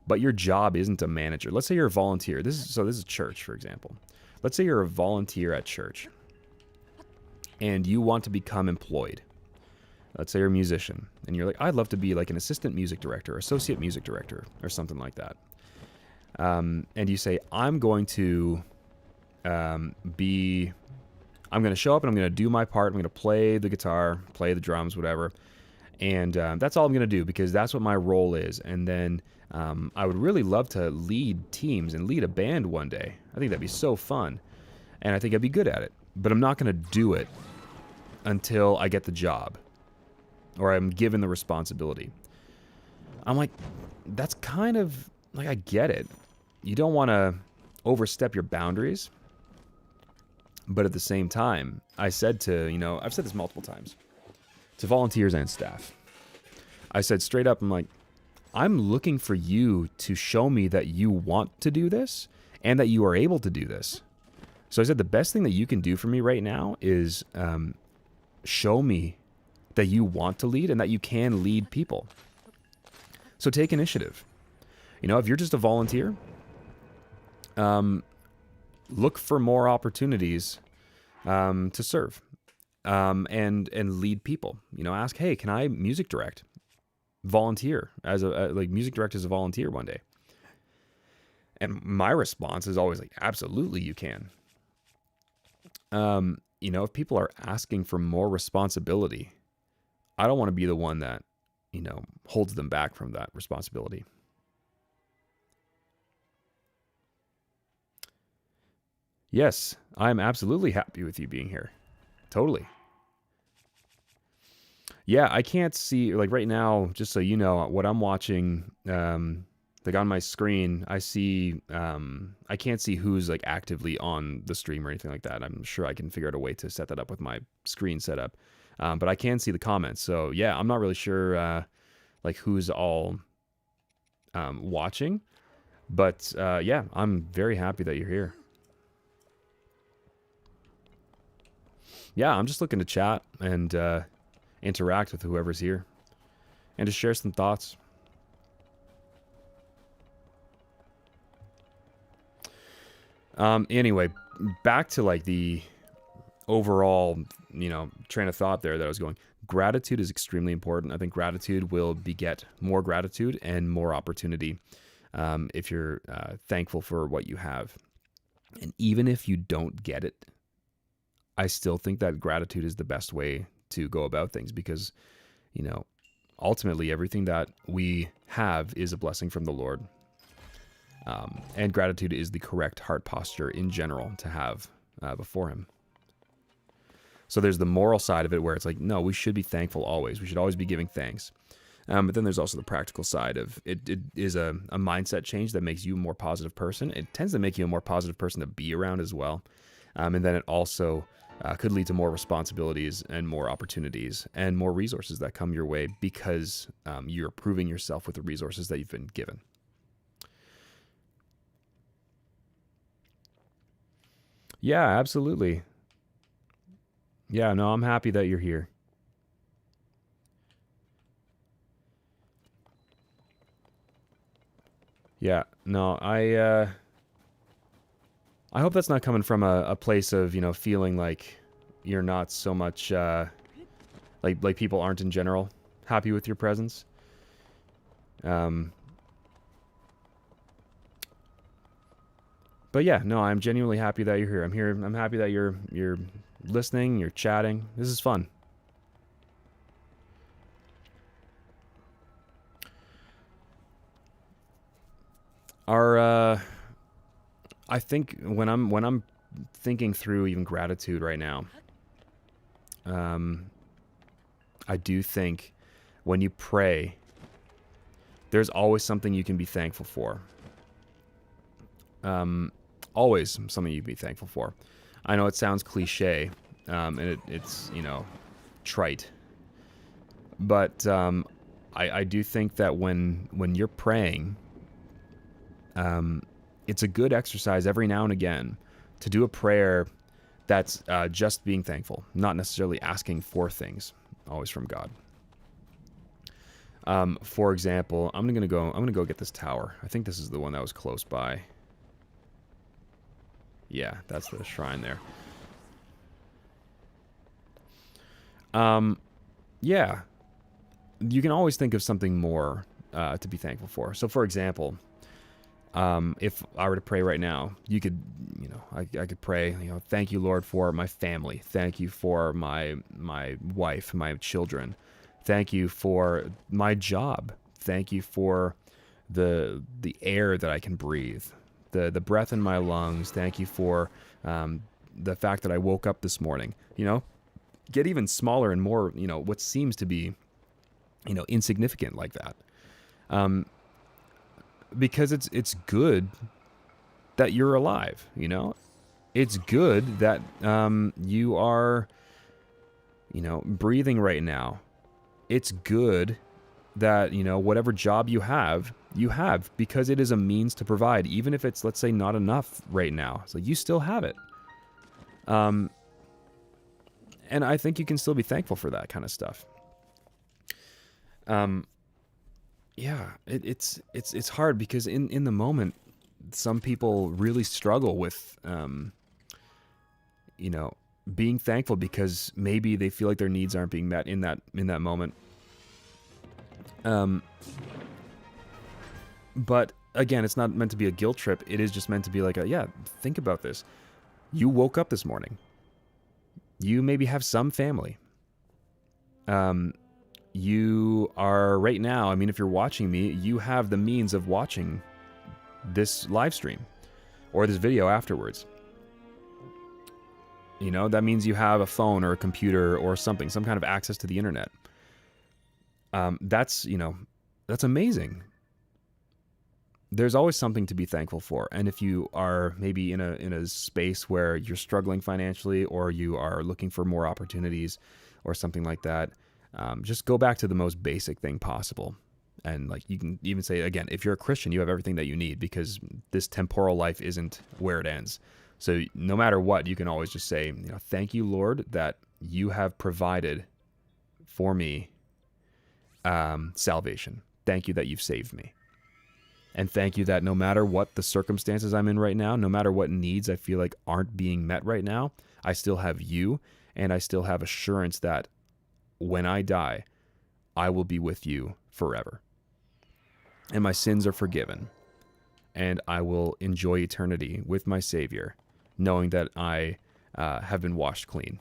but your job isn't a manager. Let's say you're a volunteer. This is church, for example. Let's say you're a volunteer at church and you want to become employed. Let's say you're a musician and you're like, "I'd love to be like an assistant music director, associate music director," or something like that. And you say, I'm going to show up and I'm going to do my part. I'm going to play the guitar, play the drums, whatever. And that's all I'm going to do because that's what my role is. And then I would really love to lead teams and lead a band one day. I think that'd be so fun. And I think I'd be good at it. But I'm not going to do it until I get the job or I'm given the responsibility. I'm like, that's kind of like, I get it. You don't want to overstep your boundaries. But at the same time, I said to, I've said this multiple times to volunteers and staff. I said straight up, I'm like, I'm looking for you to show me that you want to do this and that you are able to do this. So I said, the best thing that you can do for me right now is show me that you want to lead and that you can lead people. So take initiative. If you're just a volunteer, look for more opportunities to serve and lead people. Ask, "Hey, can I music direct? Volunteer as music direct as a volunteer one day." And my response is always like, "Absolutely, you can." If people are asking for more responsibility, I don't want to be the one that holds them back from that responsibility. Yes, I'm absolutely happy with you being here. Totally. Yeah, I can't see, like right now, just so you know, what I'm watching, like on my screen, I see, I can't see who's like actively on the stream or anything like that. I'm sure I can figure out a way to set that up with my screen setup. But I can see the comments. So yeah, I'm not really sure, like who's all watching. But yeah, I'm very happy that you're here. Yeah, I'm just looking to chat and interact with whoever's here and to share some thoughts. Anyway, back to like the overall, train of thought there that I was going. Gratitude is extremely important. I think gratitude will beget more gratitude and more opportunity if you're thankful for what you have. And even if you don't get it, I still think that gratitude is the best way to go about things because, ultimately everything that we have is a blessing from the Lord. And gratitude is the correct heart posture in general to have before Him. So there's the moral side of it where it's like, no, we should be thankful always. We should always be giving thanks. But then there's also the practical side of it is a mindset change that makes you a more positive person. It tends to make you a more positive person to be around as well. And then it also could lead to more responsibilities and more opportunities and more resources that come your way because you're proving yourself with the resources that you've been given. Yeah, absolutely. Yeah, no, I'm happy that you're here. Yeah, no, I hope that's not coming from a place of, feeling like you're not so much, like people aren't in general happy with your presence. But yeah, no, I'm genuinely happy that you're here. I'm here. I'm happy that you're listening, you're chatting. This is fun. Our I think when I'm thinking through even gratitude right now, I do think when you pray, there's always something you can be thankful for. Always something you can be thankful for. I know it sounds cliche, and it's trite, but I do think that when you're praying, it's a good exercise every now and again to do a prayer that's just being thankful, not necessarily asking for things, always from God. For example, I'm gonna go get this tower. I think this is the one that was close by. Yeah, that's the shrine there. Yeah, you can always think of something more to be thankful for. So, for example, if I were to pray right now, you could, I could pray, thank you, Lord, for my family. Thank you for my wife, my children. Thank you for my job. Thank you for the air that I can breathe, the breath in my lungs. Thank you for the fact that I woke up this morning. Get even smaller and more, what seems to be, insignificant like that. Because it's good that you're alive, It's good that you are, breathing right now. It's good that, whatever job you have because it is a means to provide, even if it's, let's say, not enough right now. So you still have it. And I think you can still be thankful for that kind of stuff. Yeah, it's hard because in the moment, some people really struggle with, being thankful because maybe they feel like their needs aren't being met in that moment. But again, it's not meant to be a guilt trip. It is just meant to be like think about this. You woke up this morning. You maybe have some family. You are right now, if you're watching me, you have the means of watching this live stream or this video afterwards. That means you have a phone or a computer or something, some kind of access to the internet. That's amazing. There's always something to be thankful for. And if you are maybe in a space where you're struggling financially or you are looking for more opportunities or something like that, just go back to the most basic thing possible. And you can even say, again, if you're a Christian, you have everything that you need because this temporal life isn't where it ends. So no matter what, you can always just say, thank you, Lord, that you have provided for me salvation. Thank you that you've saved me. And thank you that no matter what the circumstances I'm in right now, no matter what needs I feel like aren't being met right now, I still have you and I still have assurance that when I die, I will be with you forever. And my sins are forgiven. And I will enjoy eternity with my Savior, knowing that I have been washed clean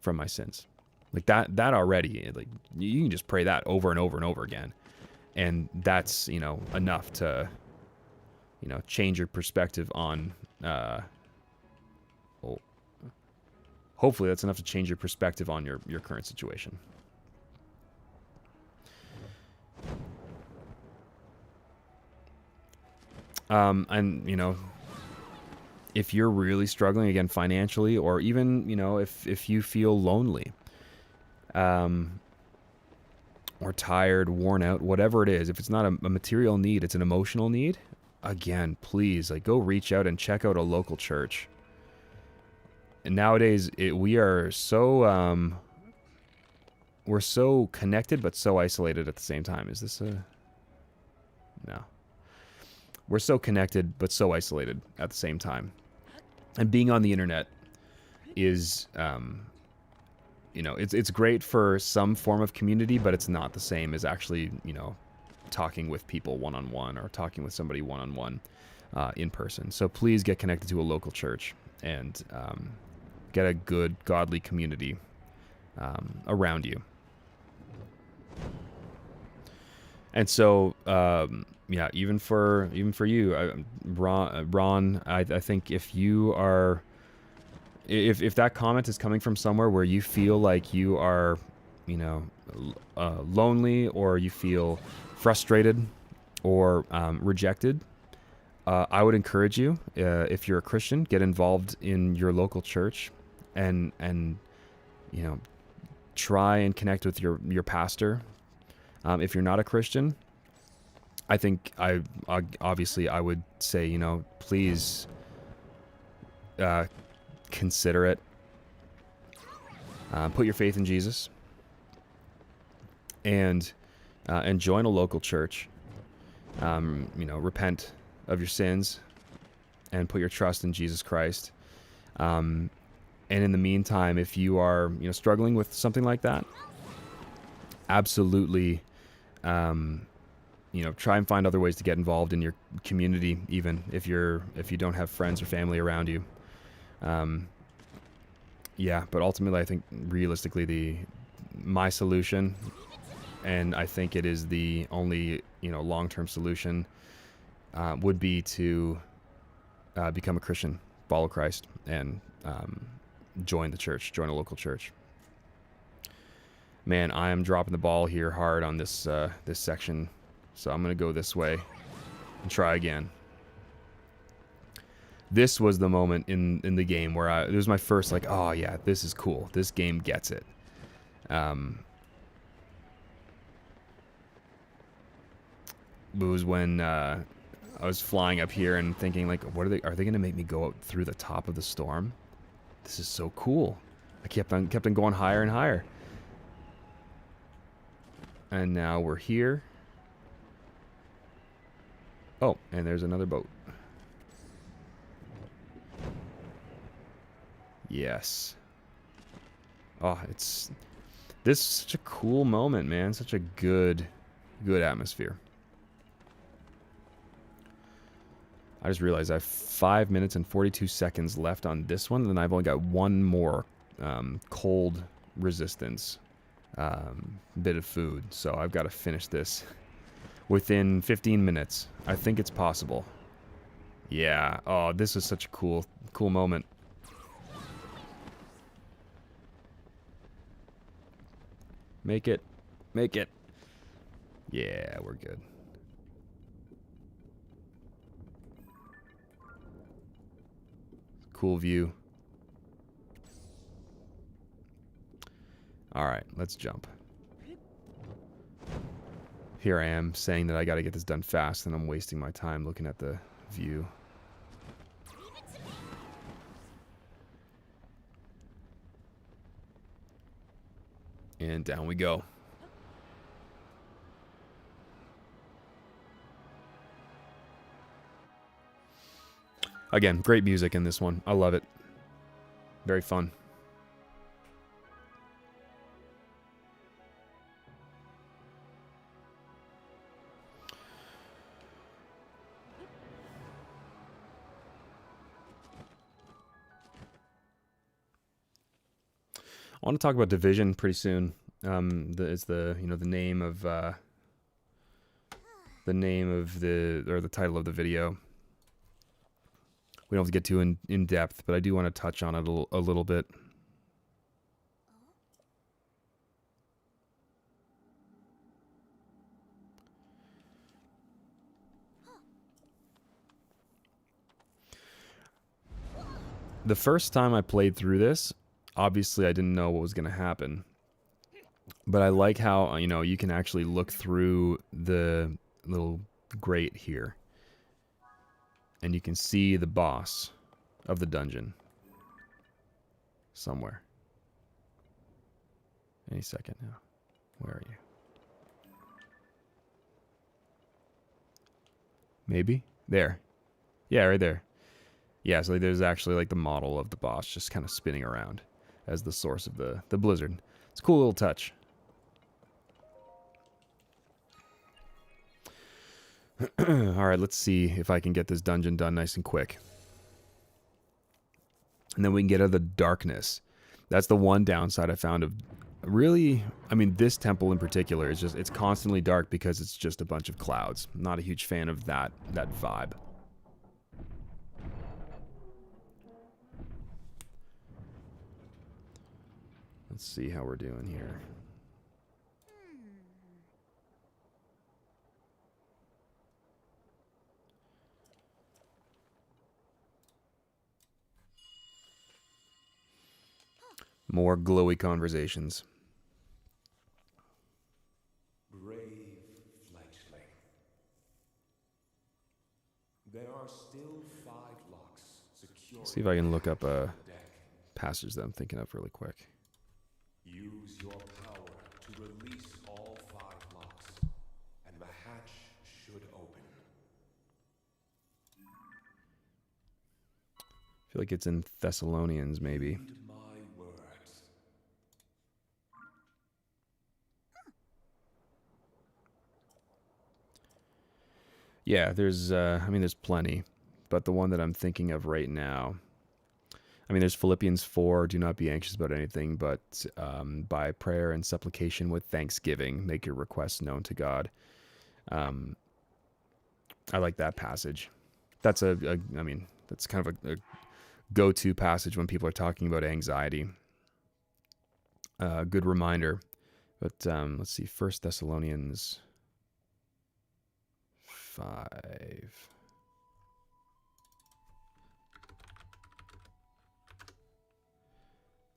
from my sins. Like that already, like you can just pray that over and over and over again. And that's, enough to, change your perspective on, hopefully that's enough to change your perspective on your current situation. And, if you're really struggling again financially, or even, if you feel lonely, or tired, worn out, whatever it is, if it's not a material need, it's an emotional need, again, please, like, go reach out and check out a local church. And nowadays, we are so, we're so connected, but so isolated at the same time. Is this a... No. We're so connected, but so isolated at the same time. And being on the internet is, it's great for some form of community, but it's not the same as actually, talking with people one-on-one, or talking with somebody one-on-one in person. So please get connected to a local church and get a good, godly community around you. And so, yeah, even for you, Ron, I think if you are, if that comment is coming from somewhere where you feel like you are, lonely, or you feel frustrated or rejected, I would encourage you, if you're a Christian, get involved in your local church, and try and connect with your pastor. If you're not a Christian, I think obviously I would say, please consider it. Put your faith in Jesus, and join a local church. Repent of your sins and put your trust in Jesus Christ. And in the meantime, if you are struggling with something like that, absolutely, try and find other ways to get involved in your community, even if you don't have friends or family around you. Yeah, but ultimately, I think realistically, my solution, and I think it is the only long-term solution, would be to become a Christian, follow Christ, and join the church, join a local church. Man, I am dropping the ball here hard on this this section, so I'm gonna go this way and try again. This was the moment in the game where it was my first, like, oh yeah, this is cool. This game gets it. It was when I was flying up here and thinking, like, are they going to make me go out through the top of the storm? This is so cool. I kept on going higher and higher. And now we're here. Oh, and there's another boat. Yes. Oh, this is such a cool moment, man. Such a good atmosphere. I just realized I have 5 minutes and 42 seconds left on this one, and then I've only got one more cold resistance bit of food. So I've got to finish this within 15 minutes. I think it's possible. Yeah. Oh, this is such a cool moment. Make it. Make it. Yeah, we're good. Cool view. All right, let's jump. Here I am saying that I got to get this done fast, and I'm wasting my time looking at the view. And down we go. Again, great music in this one. I love it. Very fun. I want to talk about division pretty soon. It's the the name of the title of the video. We don't have to get too in depth, but I do want to touch on it a little bit. The first time I played through this, obviously I didn't know what was going to happen. But I like how, you can actually look through the little grate here. And you can see the boss of the dungeon somewhere. Any second now. Where are you? Maybe? There. Yeah, right there. Yeah, so there's actually like the model of the boss just kind of spinning around as the source of the blizzard. It's a cool little touch. Alright, let's see if I can get this dungeon done nice and quick. And then we can get out of the darkness. That's the one downside I found of really, this temple in particular is it's constantly dark because it's just a bunch of clouds. I'm not a huge fan of that vibe. Let's see how we're doing here. More glowy conversations. Brave fledgling. There are still 5 locks secured. See if I can look up a passage that I'm thinking of really quick. Use your power to release all 5 locks, and the hatch should open. I feel like it's in Thessalonians, maybe. Yeah, there's plenty, but the one that I'm thinking of right now, there's Philippians 4, do not be anxious about anything, but by prayer and supplication with thanksgiving, make your requests known to God. I like that passage. That's that's kind of a go-to passage when people are talking about anxiety. Good reminder, but let's see, 1 Thessalonians 5.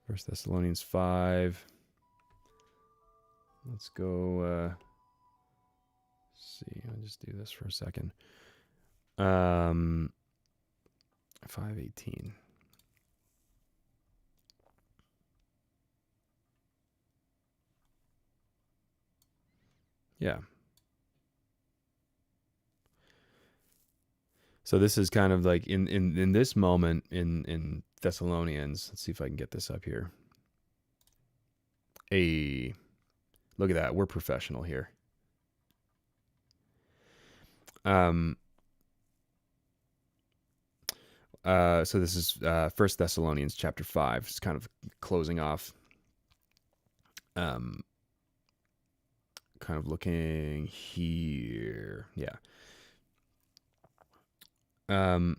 First Thessalonians 5. Let's go. See, I'll just do this for a second. 5:18. Yeah. So this is kind of like in this moment in Thessalonians. Let's see if I can get this up here. Hey, look at that. We're professional here. So this is 1 Thessalonians chapter 5. It's kind of closing off. Kind of looking here. Yeah. And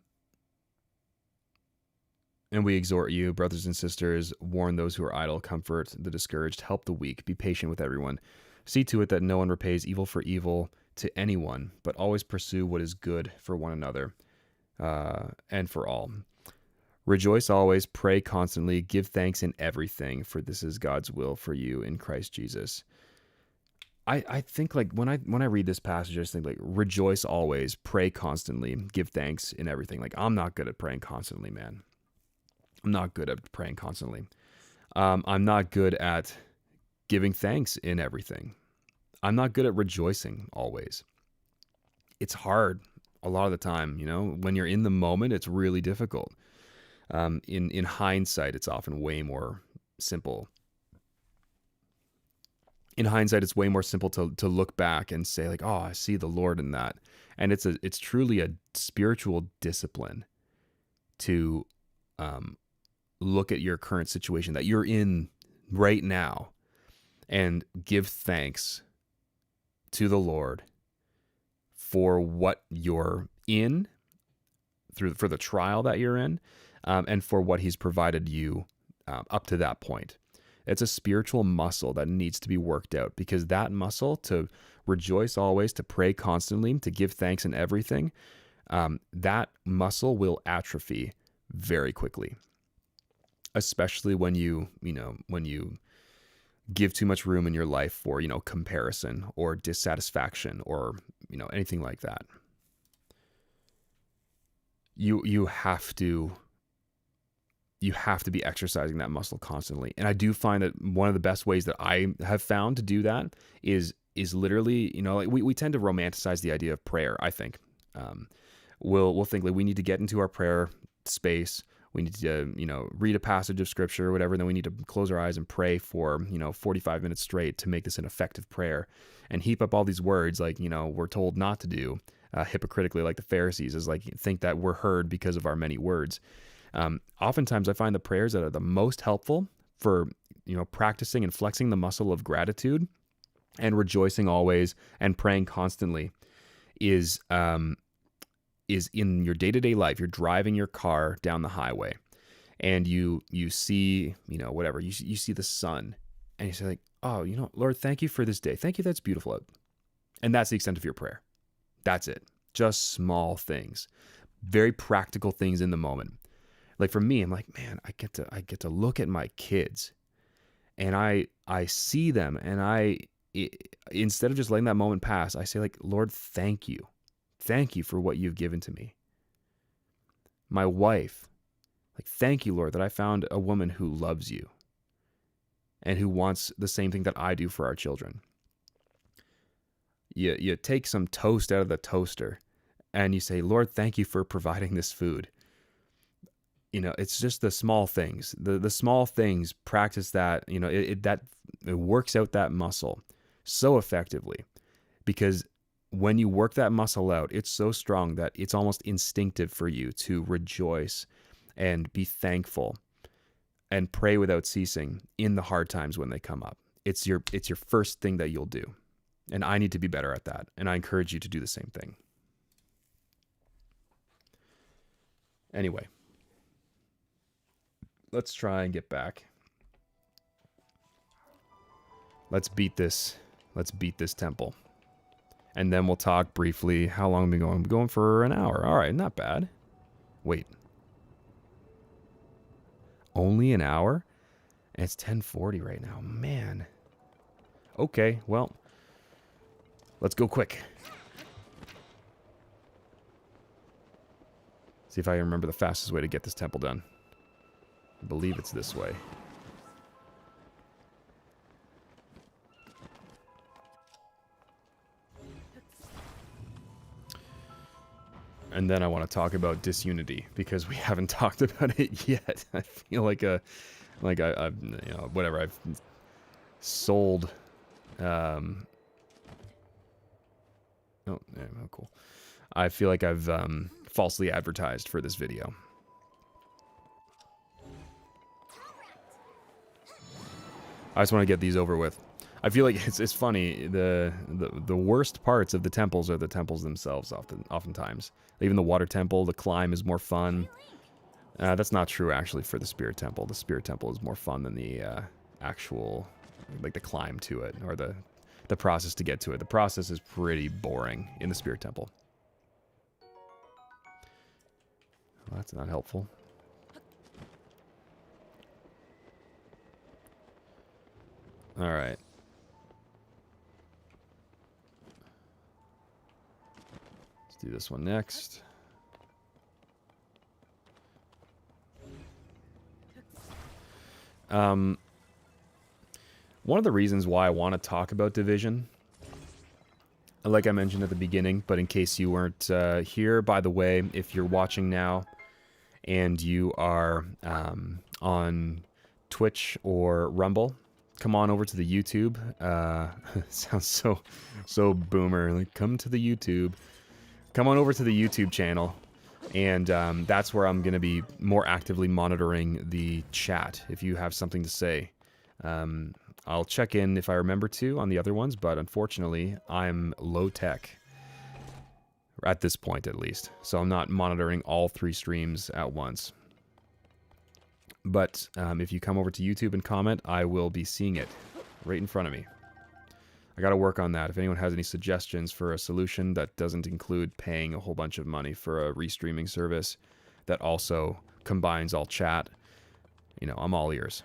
we exhort you, brothers and sisters, warn those who are idle, comfort the discouraged, help the weak, be patient with everyone. See to it that no one repays evil for evil to anyone, but always pursue what is good for one another and for all. Rejoice always, pray constantly, give thanks in everything, for this is God's will for you in Christ Jesus. I think like when I read this passage, I just think like rejoice always, pray constantly, give thanks in everything. Like I'm not good at praying constantly, man. I'm not good at praying constantly. I'm not good at giving thanks in everything. I'm not good at rejoicing always. It's hard a lot of the time, when you're in the moment, it's really difficult. In hindsight, it's often way more simple. In hindsight, it's way more simple to look back and say like, oh, I see the Lord in that. And it's truly a spiritual discipline to look at your current situation that you're in right now and give thanks to the Lord for what you're in, for the trial that you're in, and for what he's provided you up to that point. It's a spiritual muscle that needs to be worked out, because that muscle, to rejoice always, to pray constantly, to give thanks in everything, that muscle will atrophy very quickly, especially when you give too much room in your life for, comparison or dissatisfaction or, anything like that. You have to be exercising that muscle constantly. And I do find that one of the best ways that I have found to do that is literally, like we tend to romanticize the idea of prayer, I think. We'll think like we need to get into our prayer space. We need to, read a passage of scripture or whatever. And then we need to close our eyes and pray for, 45 minutes straight to make this an effective prayer, and heap up all these words like, we're told not to do, hypocritically, like the Pharisees, is like think that we're heard because of our many words. Oftentimes I find the prayers that are the most helpful for, practicing and flexing the muscle of gratitude and rejoicing always and praying constantly is in your day-to-day life. You're driving your car down the highway and you see, whatever, you see the sun, and you say like, oh, Lord, thank you for this day. Thank you. That's beautiful out. And that's the extent of your prayer. That's it. Just small things, very practical things in the moment. Like for me, I'm like, man, I get to look at my kids, and I see them, and instead of just letting that moment pass, I say like, Lord, thank you. Thank you for what you've given to me. My wife, like, thank you, Lord, that I found a woman who loves you and who wants the same thing that I do for our children. You take some toast out of the toaster and you say, Lord, thank you for providing this food. It's just the small things. The small things, practice that, it works out that muscle so effectively, because when you work that muscle out, it's so strong that it's almost instinctive for you to rejoice and be thankful and pray without ceasing in the hard times when they come up. It's your first thing that you'll do. And I need to be better at that. And I encourage you to do the same thing. Anyway, let's try and get back. Let's beat this temple. And then we'll talk briefly. How long have we been going? I'm going for an hour. All right, not bad. Wait. Only an hour? And it's 10:40 right now. Man. Okay, well, let's go quick. See if I remember the fastest way to get this temple done. I believe it's this way. And then I want to talk about disunity, because we haven't talked about it yet. I feel like I've sold. Oh, cool. I feel like I've falsely advertised for this video. I just want to get these over with. I feel like it's funny. The worst parts of the temples are the temples themselves. Oftentimes, even the water temple, the climb is more fun. That's not true actually for the spirit temple. The spirit temple is more fun than the actual, like, the climb to it, or the process to get to it. The process is pretty boring in the spirit temple. Well, that's not helpful. All right. Let's do this one next. One of the reasons why I want to talk about division, like I mentioned at the beginning, but in case you weren't here, by the way, if you're watching now and you are on Twitch or Rumble, come on over to the YouTube. Sounds so boomer. Like, come to the YouTube. Come on over to the YouTube channel, and that's where I'm going to be more actively monitoring the chat. If you have something to say, I'll check in if I remember to on the other ones, but unfortunately, I'm low tech at this point, at least. So I'm not monitoring all 3 streams at once. But if you come over to YouTube and comment, I will be seeing it right in front of me. I got to work on that. If anyone has any suggestions for a solution that doesn't include paying a whole bunch of money for a restreaming service that also combines all chat, you know, I'm all ears.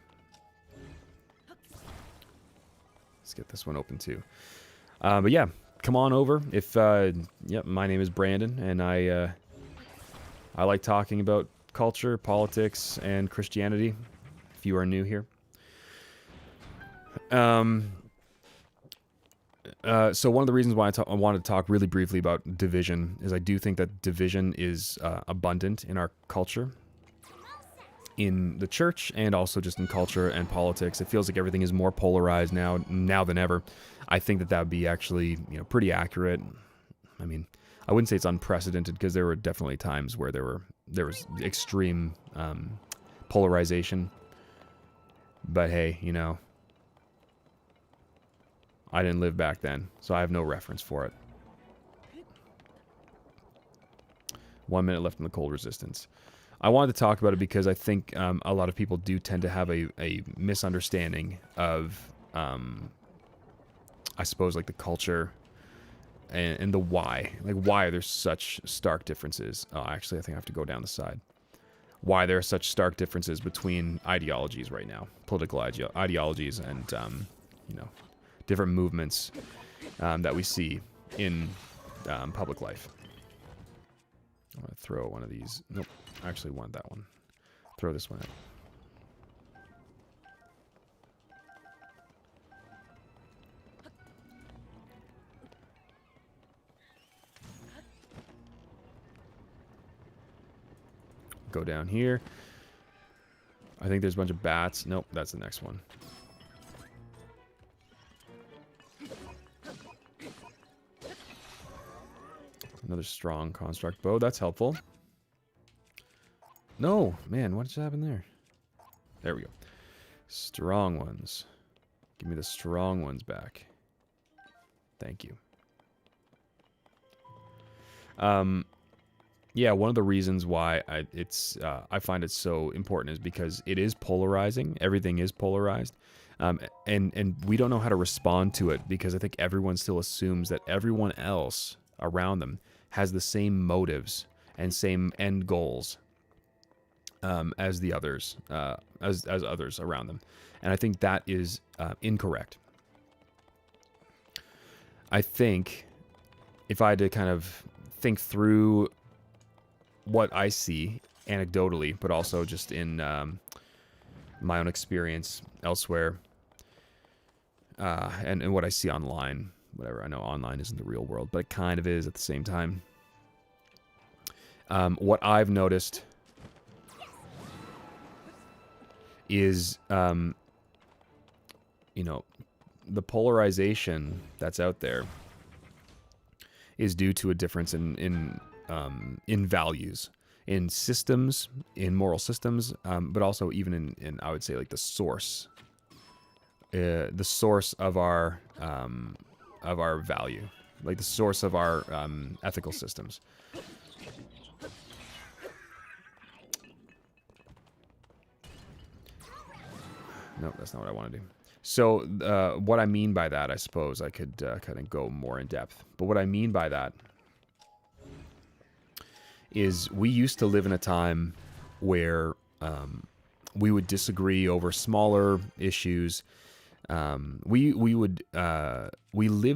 Let's get this one open too. But yeah, come on over. If my name is Brandon, and I like talking about culture, politics, and Christianity. If you are new here, so one of the reasons why I wanted to talk really briefly about division is I do think that division is abundant in our culture, in the church, and also just in culture and politics. It feels like everything is more polarized now than ever. I think that would be actually, you know, pretty accurate. I mean, I wouldn't say it's unprecedented, because there were definitely times where there was extreme polarization. But hey, you know, I didn't live back then, so I have no reference for it. 1 minute left in the cold resistance. I wanted to talk about it because I think a lot of people do tend to have a misunderstanding of, I suppose, like the culture and the why. Like, why there's such stark differences. Oh, actually, I think I have to go down the side. Why there are such stark differences between ideologies right now, political ideologies, and you know, different movements that we see in public life. I'm gonna throw one of these. Nope, I actually want that one. Throw this one out. Go down here. I think there's a bunch of bats. Nope, that's the next one. Another strong construct bow. That's helpful. No, man, what just happened there? There we go. Strong ones. Give me the strong ones back. Thank you. Yeah, one of the reasons why I find it so important is because it is polarizing. Everything is polarized. And we don't know how to respond to it, because I think everyone still assumes that everyone else around them has the same motives and same end goals as the others, as others around them. And I think that is incorrect. I think if I had to kind of think through what I see anecdotally, but also just in my own experience elsewhere, and what I see online, whatever. I know online isn't the real world, but it kind of is at the same time. What I've noticed is, you know, the polarization that's out there is due to a difference in values, in systems, in moral systems, but also even in I would say, like, the source of our value, like the source of our ethical systems. Nope, that's not what I want to do. So what I mean by that, I suppose I could kind of go more in depth. But what I mean by that is we used to live in a time where we would disagree over smaller issues. We lived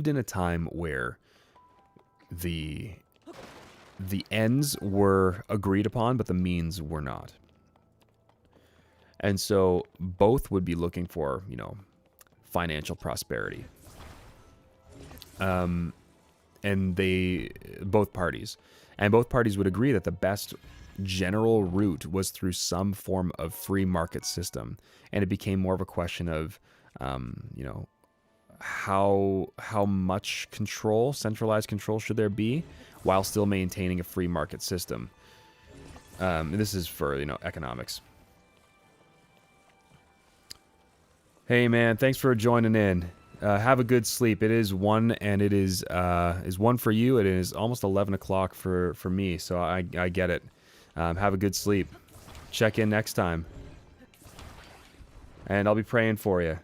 in a time where the ends were agreed upon, but the means were not. And so both would be looking for, you know, financial prosperity. And both parties would agree that the best general route was through some form of free market system. And it became more of a question of, you know, how much control, centralized control, should there be while still maintaining a free market system. This is for, you know, economics. Hey man, thanks for joining in. Have a good sleep. It is 1 and it is 1 for you. It is almost 11 o'clock for me, so I get it. Have a good sleep. Check in next time. And I'll be praying for you.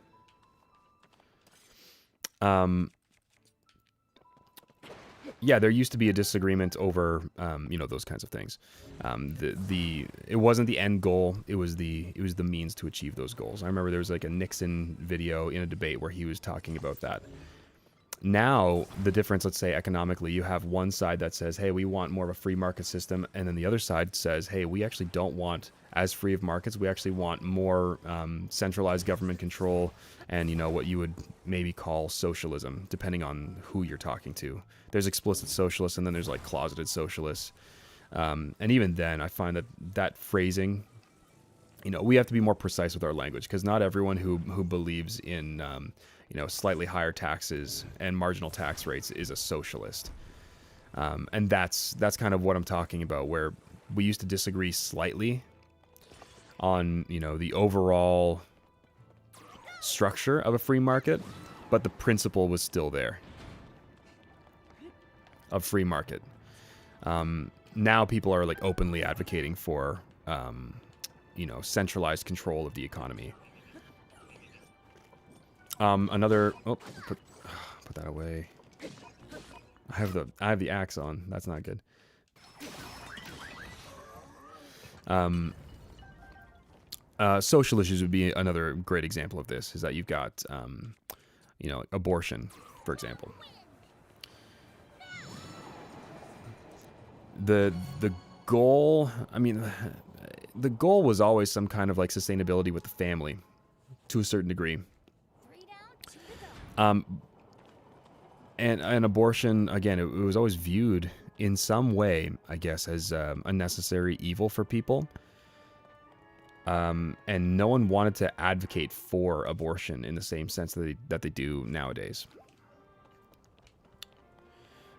Yeah, there used to be a disagreement over, those kinds of things. It wasn't the end goal; it was the means to achieve those goals. I remember there was like a Nixon video in a debate where he was talking about that. Now, the difference, let's say economically, you have one side that says, hey, we want more of a free market system, and then the other side says, hey, we actually don't want as free of markets. We actually want more centralized government control and, what you would maybe call socialism, depending on who you're talking to. There's explicit socialists, and then there's like closeted socialists. And even then, I find that phrasing, we have to be more precise with our language, because not everyone who believes in slightly higher taxes and marginal tax rates is a socialist. And that's kind of what I'm talking about, where we used to disagree slightly on, the overall structure of a free market, but the principle was still there of free market. Now people are like openly advocating for, centralized control of the economy. Put that away. I have the axe on. That's not good. Social issues would be another great example of this. Is that you've got, abortion, for example. The goal. I mean, the goal was always some kind of like sustainability with the family, to a certain degree. And abortion, again, it was always viewed in some way, I guess, as a necessary evil for people. And no one wanted to advocate for abortion in the same sense that they do nowadays.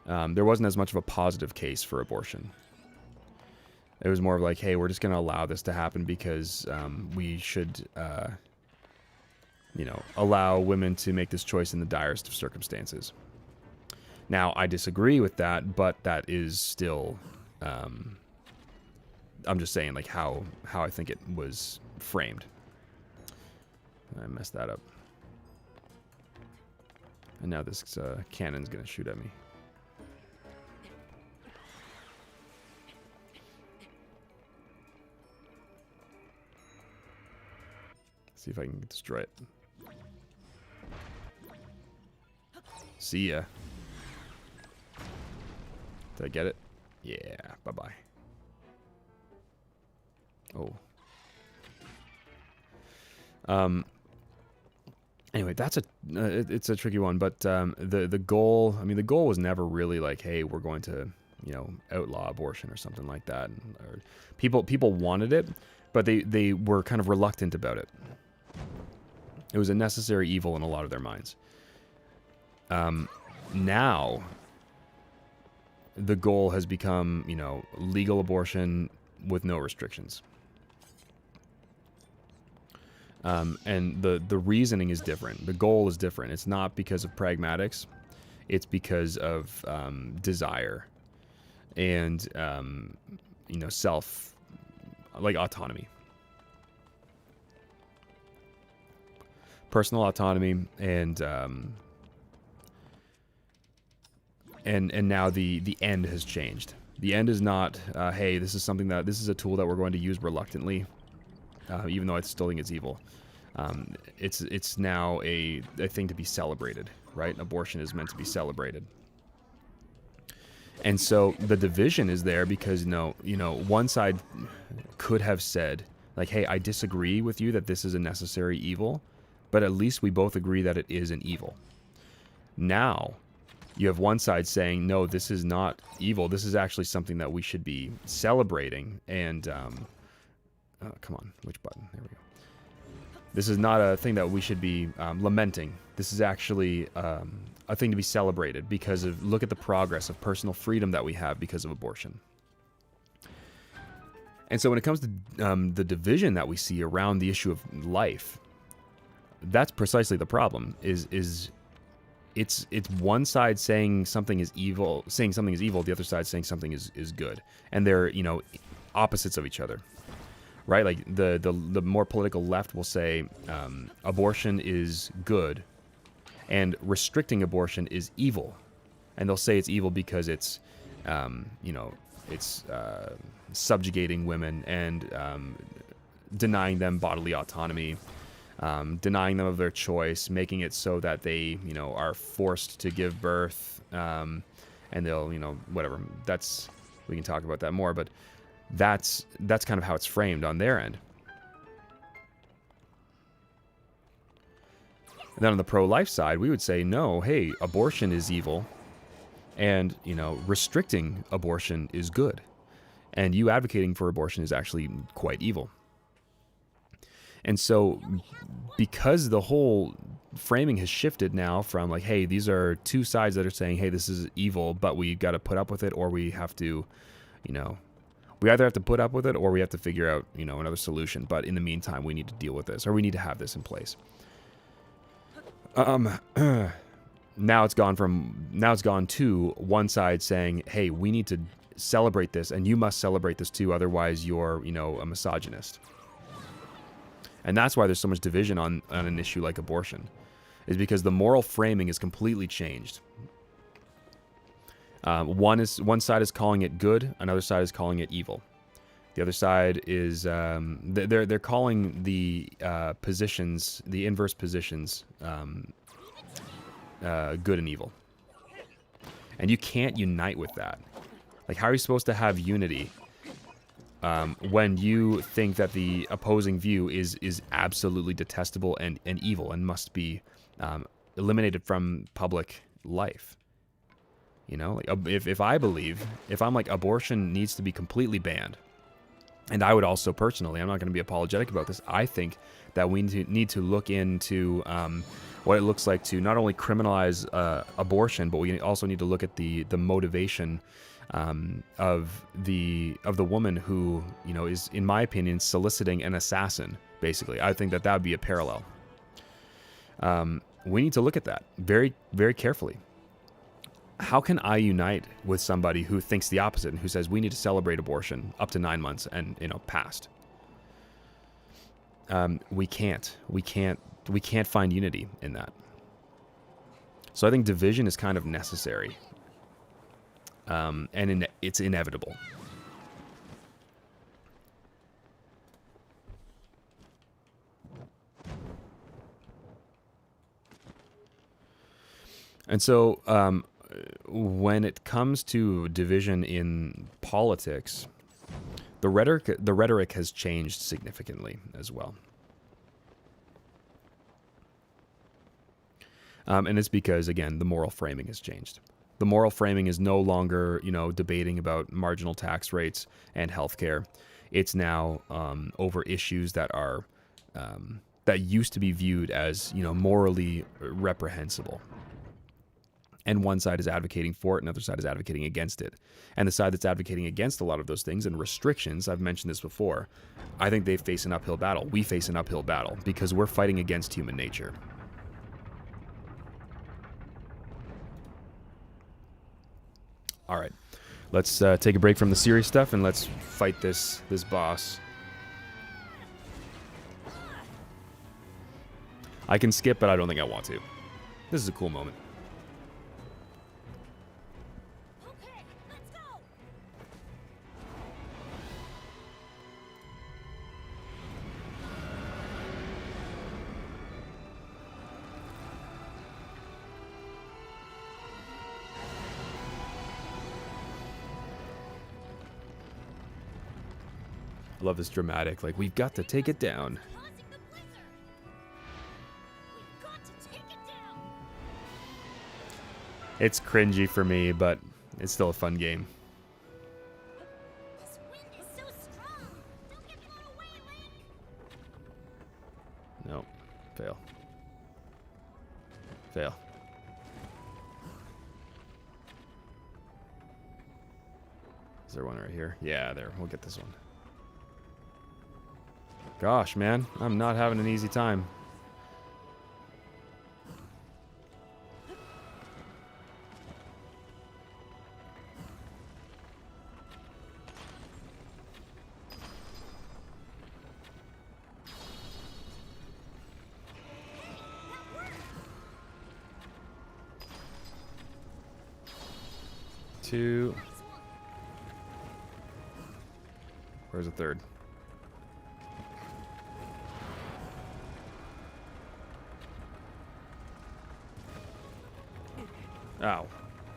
There wasn't as much of a positive case for abortion. It was more of like, hey, we're just going to allow this to happen because we should, allow women to make this choice in the direst of circumstances. Now, I disagree with that, but that is still, I'm just saying, like, how I think it was framed. I messed that up. And now this cannon's going to shoot at me. See if I can destroy it. See ya. Did I get it? Yeah, bye-bye. Oh. Anyway, it's a tricky one, but the goal, the goal was never really like, hey, we're going to, outlaw abortion or something like that. Or people wanted it, but they were kind of reluctant about it. It was a necessary evil in a lot of their minds. Now, the goal has become, legal abortion with no restrictions. And the reasoning is different. The goal is different. It's not because of pragmatics. It's because of desire and, self, like autonomy. Personal autonomy and now the end has changed. The end is not, hey, this is a tool that we're going to use reluctantly, even though I still think it's evil. It's now a thing to be celebrated, right? Abortion is meant to be celebrated. And so the division is there because, one side could have said, like, hey, I disagree with you that this is a necessary evil, but at least we both agree that it is an evil. Now, you have one side saying, no, this is not evil. This is actually something that we should be celebrating. And, come on, which button? There we go. This is not a thing that we should be lamenting. This is actually a thing to be celebrated because of, look at the progress of personal freedom that we have because of abortion. And so when it comes to the division that we see around the issue of life, that's precisely the problem. Is it's one side saying something is evil, the other side saying something is good, and they're opposites of each other, right? Like the more political left will say abortion is good, and restricting abortion is evil, and they'll say it's evil because it's it's subjugating women and denying them bodily autonomy. Denying them of their choice, making it so that they, are forced to give birth, and they'll, whatever. We can talk about that more, but that's kind of how it's framed on their end. And then on the pro-life side, we would say, no, hey, abortion is evil, and, restricting abortion is good, and you advocating for abortion is actually quite evil. And so, because the whole framing has shifted now from like, hey, these are two sides that are saying, hey, this is evil, but we got to put up with it, or we have to, we either have to put up with it or we have to figure out, another solution. But in the meantime, we need to deal with this, or we need to have this in place. Now it's gone to one side saying, hey, we need to celebrate this, and you must celebrate this too, otherwise you're, a misogynist. And that's why there's so much division on an issue like abortion, is because the moral framing is completely changed. One side is calling it good, another side is calling it evil. The other side is they're calling the positions, the inverse positions, good and evil. And you can't unite with that. Like, how are you supposed to have unity when you think that the opposing view is absolutely detestable and evil and must be eliminated from public life? Like, if I'm like, abortion needs to be completely banned, and I would also personally, I'm not going to be apologetic about this, I think that we need to look into what it looks like to not only criminalize abortion, but we also need to look at the motivation of the woman who, is, in my opinion, soliciting an assassin, basically. I think that would be a parallel. We need to look at that very, very carefully. How can I unite with somebody who thinks the opposite and who says we need to celebrate abortion up to 9 months and, past? We can't find unity in that. So I think division is kind of necessary. And it's inevitable. And so, when it comes to division in politics, the rhetoric has changed significantly as well. And it's because, again, the moral framing has changed. The moral framing is no longer, debating about marginal tax rates and healthcare. It's now over issues that are that used to be viewed as, morally reprehensible. And one side is advocating for it, another side is advocating against it. And the side that's advocating against a lot of those things and restrictions, I've mentioned this before, I think they face an uphill battle. We face an uphill battle because we're fighting against human nature. All right, let's take a break from the serious stuff and let's fight this boss. I can skip, but I don't think I want to. This is a cool moment. Okay, let's go. I love this dramatic, like, we've got to take it down. Causing the blizzard. We've got to take it down. It's cringy for me, but it's still a fun game. This wind is so strong. Don't get blown away, Link. No. Fail. Fail. Is there one right here? Yeah, there. We'll get this one. Gosh, man. I'm not having an easy time. 2. Nice one. Where's the third? Ow.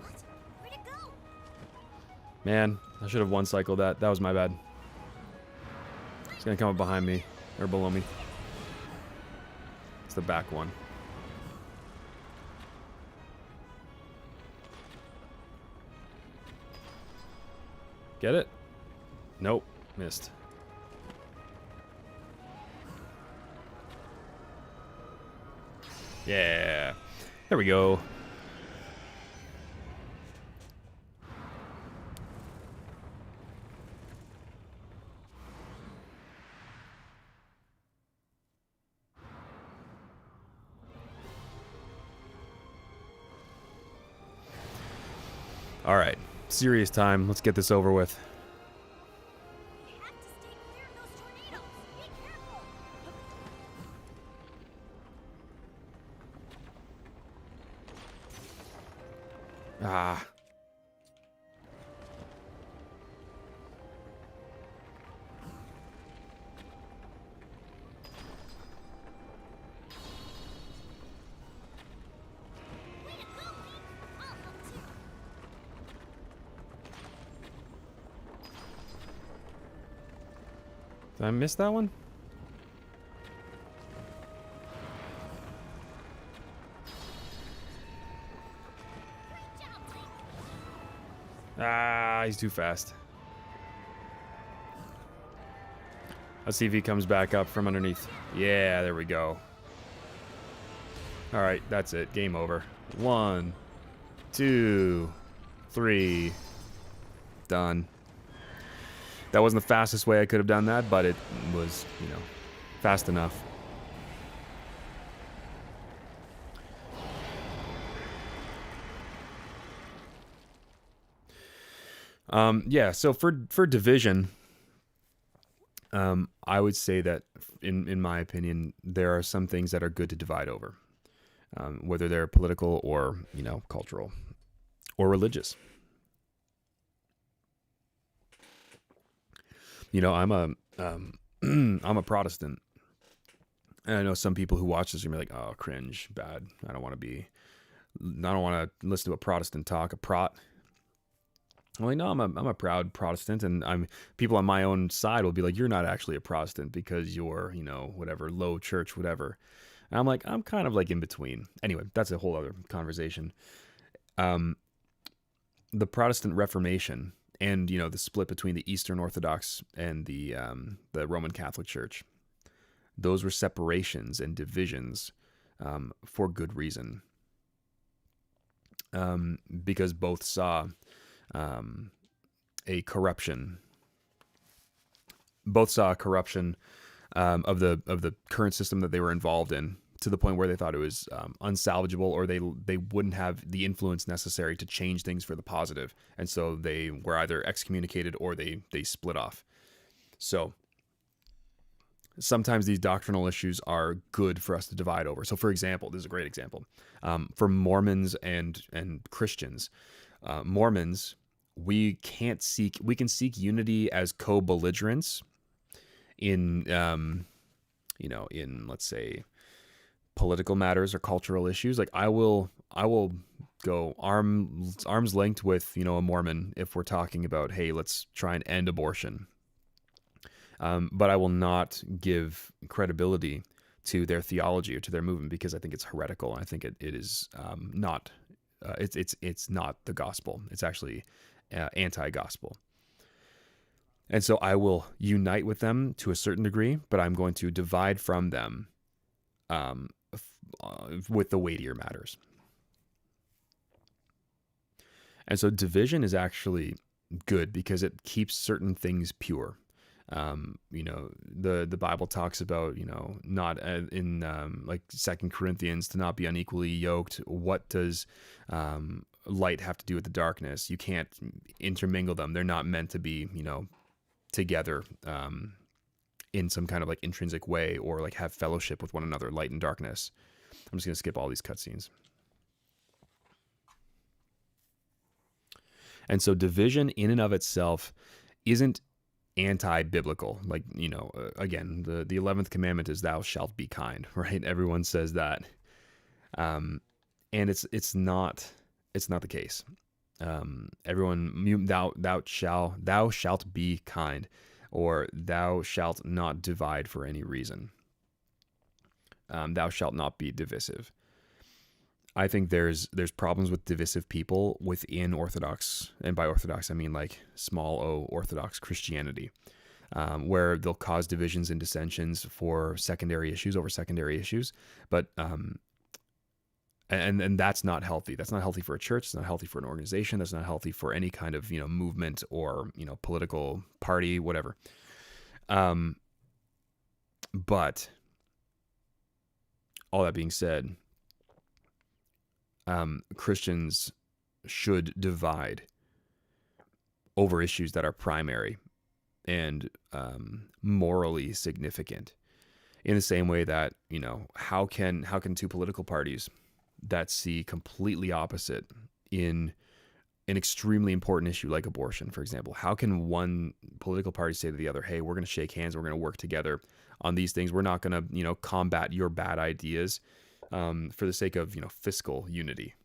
What? Where'd it go? Man, I should have one cycled that. That was my bad. It's gonna come up behind me. Or below me. It's the back one. Get it? Nope. Missed. Yeah. There we go. All right. Serious time. Let's get this over with. We have to stay clear of those tornadoes. Be careful. Ah. Way to go, Pete. I'll help too. Did I miss that one? Great job, Pete. Ah, he's too fast. Let's see if he comes back up from underneath. Yeah, there we go. All right, that's it. Game over. 1, 2, 3. Done. That wasn't the fastest way I could have done that, but it was, you know, fast enough. Yeah, so for division, I would say that in my opinion, there are some things that are good to divide over, whether they're political or, you know, cultural or religious. You know, I'm a I'm a Protestant, and I know some people who watch this are gonna be like, "Oh, cringe, bad. I don't want to listen to a Protestant talk, a prot." I'm like, no, I'm a proud Protestant, and people on my own side will be like, "You're not actually a Protestant because you're, you know, whatever, low church, whatever." And I'm like, I'm kind of like in between. Anyway, that's a whole other conversation. The Protestant Reformation, and, you know, the split between the Eastern Orthodox and the Roman Catholic Church, those were separations and divisions for good reason, because both saw a corruption. Both saw a corruption of the current system that they were involved in, to the point where they thought it was unsalvageable, or they wouldn't have the influence necessary to change things for the positive, and so they were either excommunicated or they split off. So sometimes these doctrinal issues are good for us to divide over. So, for example, this is a great example for Mormons and Christians. Mormons, we can seek unity as co-belligerents in you know, in, let's say, political matters or cultural issues. Like, I will go arms length with, you know, a Mormon if we're talking about, hey, let's try and end abortion. But I will not give credibility to their theology or to their movement, because I think it's heretical, and I think it is not. It's not the gospel. It's actually anti-gospel. And so I will unite with them to a certain degree, but I'm going to divide from them with the weightier matters. And so division is actually good because it keeps certain things pure. You know, the Bible talks about, you know, not in like 2 Corinthians, to not be unequally yoked. What does light have to do with the darkness? You can't intermingle them. They're not meant to be, you know, together in some kind of like intrinsic way, or like have fellowship with one another, light and darkness. I'm just going to skip all these cutscenes. And so division in and of itself isn't anti-biblical. Like, again, the 11th commandment is thou shalt be kind, right? Everyone says that. And it's not the case. Thou shalt be kind, or thou shalt not divide for any reason. Thou shalt not be divisive. I think there's problems with divisive people within Orthodox, and by Orthodox I mean like small o Orthodox Christianity, where they'll cause divisions and dissensions for secondary issues over secondary issues, but and that's not healthy. That's not healthy for a church. It's not healthy for an organization. That's not healthy for any kind of movement or political party, whatever. But all that being said, Christians should divide over issues that are primary and morally significant. In the same way that how can two political parties that see completely opposite in an extremely important issue like abortion, for example, how can one political party say to the other, hey, we're going to shake hands, we're going to work together on these things, we're not going to combat your bad ideas for the sake of fiscal unity,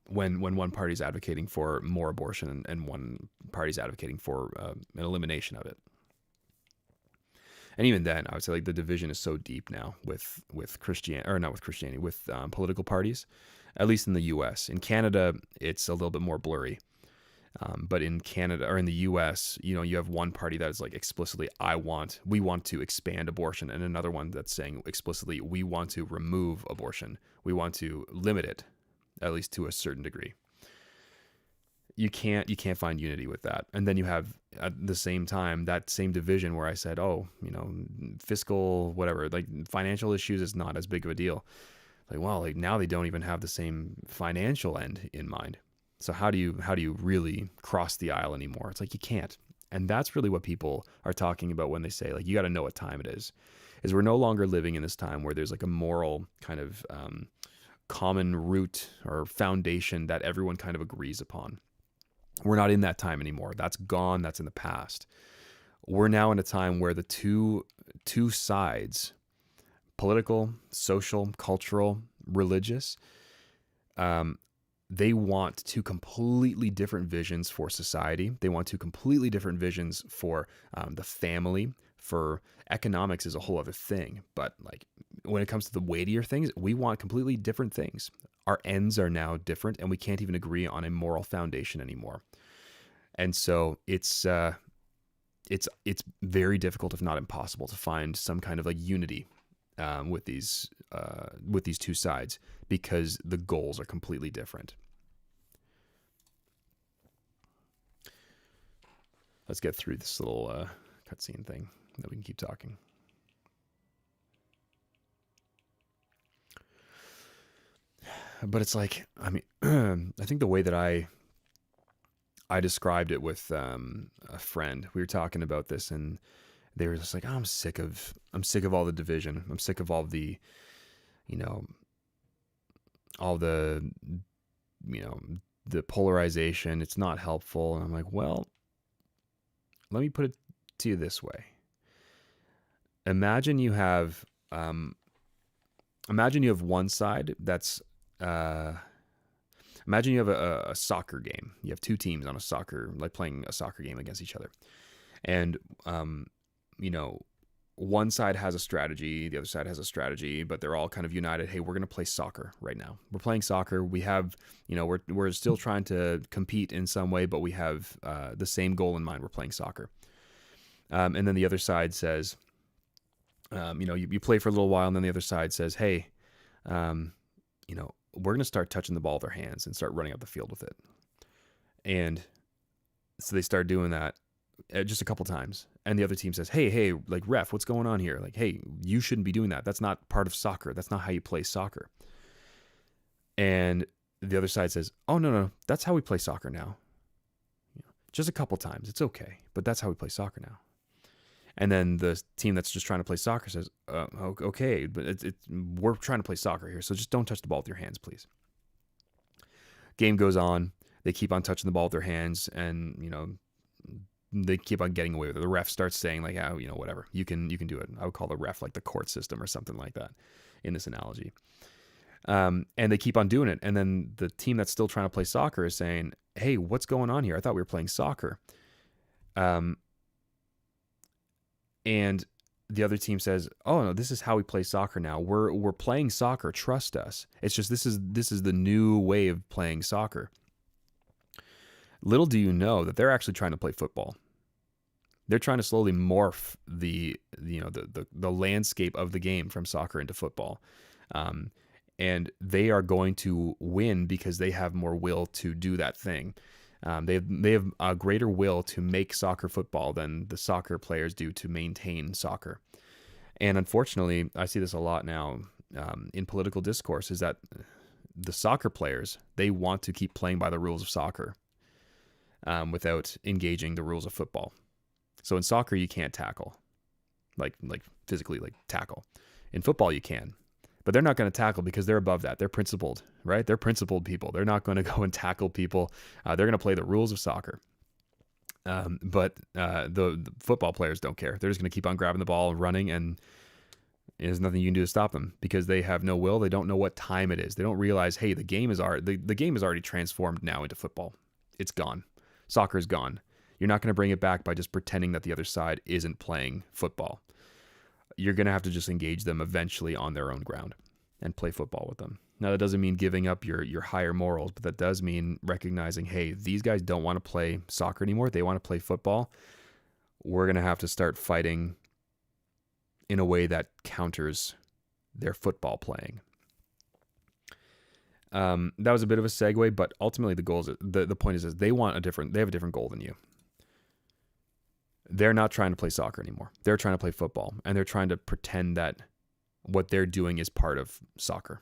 when one party's advocating for more abortion and one party's advocating for an elimination of it. And even then, I would say like the division is so deep now with Christianity, or not with Christianity, with political parties, at least in the U.S. In Canada, it's a little bit more blurry. But in Canada, or in the U.S., you have one party that is like explicitly, we want to expand abortion, and another one that's saying explicitly, we want to remove abortion. We want to limit it, at least to a certain degree. You can't find unity with that. And then you have at the same time that same division where I said, fiscal whatever, like financial issues is not as big of a deal. Like, well, like now they don't even have the same financial end in mind. So how do you really cross the aisle anymore? It's like you can't. And that's really what people are talking about when they say like you got to know what time it is we're no longer living in this time where there's like a moral kind of common root or foundation that everyone kind of agrees upon. We're not in that time anymore. That's gone. That's in the past. We're now in a time where the two sides, political, social, cultural, religious, they want two completely different visions for society. They want two completely different visions for the family. For economics is a whole other thing. But like when it comes to the weightier things, we want completely different things. Our ends are now different, and we can't even agree on a moral foundation anymore. And so it's very difficult, if not impossible, to find some kind of like unity with these two sides because the goals are completely different. Let's get through this little cutscene thing, that we can keep talking. But it's like, I mean, I think the way that I described it with a friend, we were talking about this, and they were just like, I'm sick of all the division. I'm sick of all the, the polarization. It's not helpful. And I'm like, well, let me put it to you this way. Imagine you have one side that's, imagine you have a soccer game. You have two teams on a soccer, like playing a soccer game against each other. And, one side has a strategy, the other side has a strategy, but they're all kind of united. Hey, we're going to play soccer right now. We're playing soccer. We have, we're still trying to compete in some way, but we have the same goal in mind. We're playing soccer. And then the other side says, you play for a little while, and then the other side says, hey, we're going to start touching the ball with our hands and start running up the field with it. And so they start doing that just a couple times. And the other team says, hey, like ref, what's going on here? Like, hey, you shouldn't be doing that. That's not part of soccer. That's not how you play soccer. And the other side says, oh, no, that's how we play soccer now. Just a couple times. It's okay. But that's how we play soccer now. And then the team that's just trying to play soccer says, okay, but we're trying to play soccer here, so just don't touch the ball with your hands, please. Game goes on. They keep on touching the ball with their hands, and they keep on getting away with it. The ref starts saying like, "Oh, whatever, you can do it." I would call the ref like the court system or something like that in this analogy. And they keep on doing it, and then the team that's still trying to play soccer is saying, "Hey, what's going on here? I thought we were playing soccer." And the other team says, "Oh no, this is how we play soccer now. We're playing soccer. Trust us. It's just this is the new way of playing soccer." Little do you know that they're actually trying to play football. They're trying to slowly morph the landscape of the game from soccer into football, and they are going to win because they have more will to do that thing. They have a greater will to make soccer football than the soccer players do to maintain soccer. And unfortunately, I see this a lot now in political discourse, is that the soccer players, they want to keep playing by the rules of soccer without engaging the rules of football. So in soccer, you can't tackle, like physically, like tackle. In football, you can. But they're not going to tackle because they're above that. They're principled, right? They're principled people. They're not going to go and tackle people. They're going to play the rules of soccer. But the football players don't care. They're just going to keep on grabbing the ball and running, and there's nothing you can do to stop them because they have no will. They don't know what time it is. They don't realize, hey, the game is already transformed now into football. It's gone. Soccer is gone. You're not going to bring it back by just pretending that the other side isn't playing football. You're going to have to just engage them eventually on their own ground and play football with them. Now, that doesn't mean giving up your higher morals, but that does mean recognizing, hey, these guys don't want to play soccer anymore. They want to play football. We're going to have to start fighting in a way that counters their football playing. That was a bit of a segue, but ultimately the point is they have a different goal than you. They're not trying to play soccer anymore. They're trying to play football, and they're trying to pretend that what they're doing is part of soccer.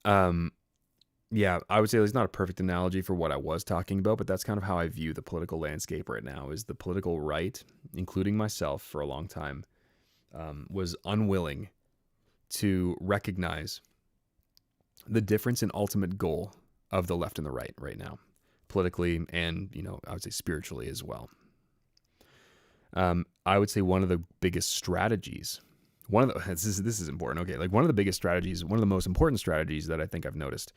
Yeah, I would say it's not a perfect analogy for what I was talking about, but that's kind of how I view the political landscape right now. Is the political right, including myself for a long time, was unwilling to recognize the difference in ultimate goal of the left and the right now. Politically and, I would say spiritually as well. I would say one of the biggest strategies, this is important. Okay. Like one of the biggest strategies, one of the most important strategies that I think I've noticed,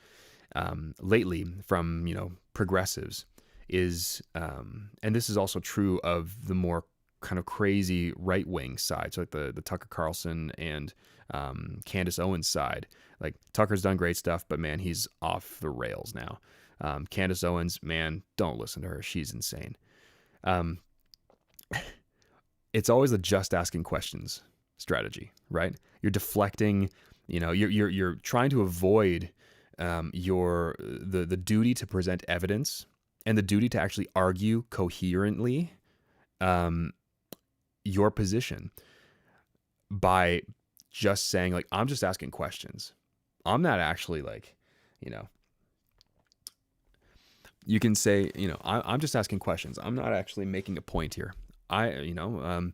lately from, progressives is, and this is also true of the more kind of crazy right-wing side. So like the Tucker Carlson and, Candace Owens side. Like Tucker's done great stuff, but man, he's off the rails now. Candace Owens, man, don't listen to her. She's insane. It's always a just asking questions strategy, right? You're deflecting, you're trying to avoid the duty to present evidence and the duty to actually argue coherently your position by just saying like, I'm just asking questions. I'm not actually like, you can say, I'm just asking questions. I'm not actually making a point here. Someone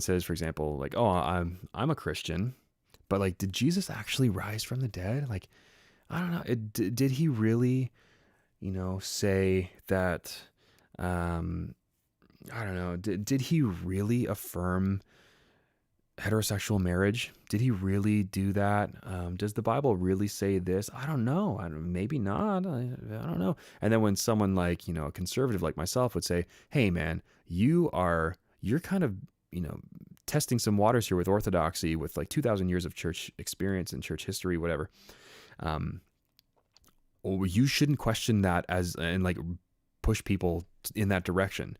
says, for example, like, oh, I'm a Christian, but like, did Jesus actually rise from the dead? Like, I don't know. Did he really, say that, I don't know. Did he really affirm heterosexual marriage? Did he really do that? Does the Bible really say this? I don't know. Maybe not. I don't know. And then when someone like, a conservative like myself would say, hey man, you're kind of, testing some waters here with orthodoxy, with like 2,000 years of church experience and church history, whatever. Or you shouldn't question that and like push people in that direction.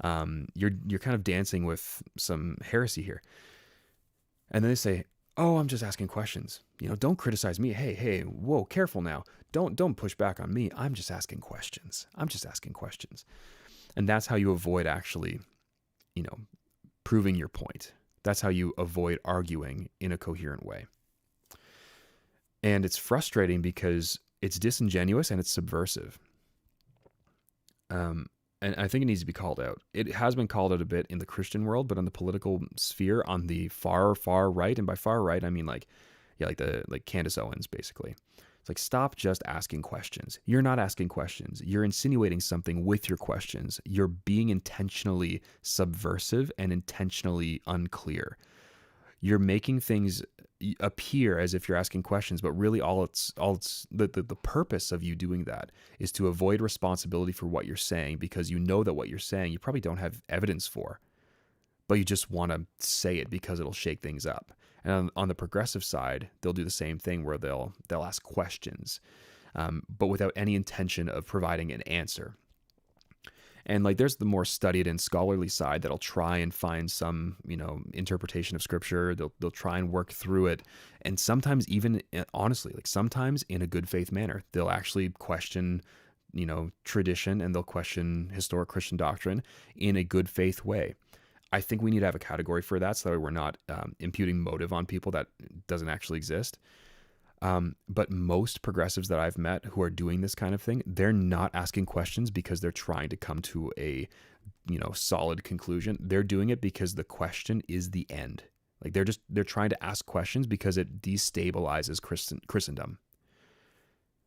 You're kind of dancing with some heresy here. And then they say, oh, I'm just asking questions. Don't criticize me. Hey, whoa, careful now. Don't push back on me. I'm just asking questions. And that's how you avoid actually, proving your point. That's how you avoid arguing in a coherent way. And it's frustrating because it's disingenuous and it's subversive. And I think it needs to be called out. It has been called out a bit in the Christian world, but on the political sphere, on the far right, and by far right, I mean like Candace Owens, basically. It's like, stop just asking questions. You're not asking questions. You're insinuating something with your questions. You're being intentionally subversive and intentionally unclear. You're making things appear as if you're asking questions, but really the purpose of you doing that is to avoid responsibility for what you're saying, because you know that what you're saying you probably don't have evidence for, but you just want to say it because it'll shake things up. And on the progressive side, they'll do the same thing where they'll ask questions, but without any intention of providing an answer. And like, there's the more studied and scholarly side that'll try and find some, interpretation of scripture. They'll try and work through it. And sometimes even, honestly, like sometimes in a good faith manner, they'll actually question, tradition, and they'll question historic Christian doctrine in a good faith way. I think we need to have a category for that, so that way we're not imputing motive on people that doesn't actually exist. But most progressives that I've met who are doing this kind of thing, they're not asking questions because they're trying to come to a, solid conclusion. They're doing it because the question is the end. Like they're trying to ask questions because it destabilizes Christendom.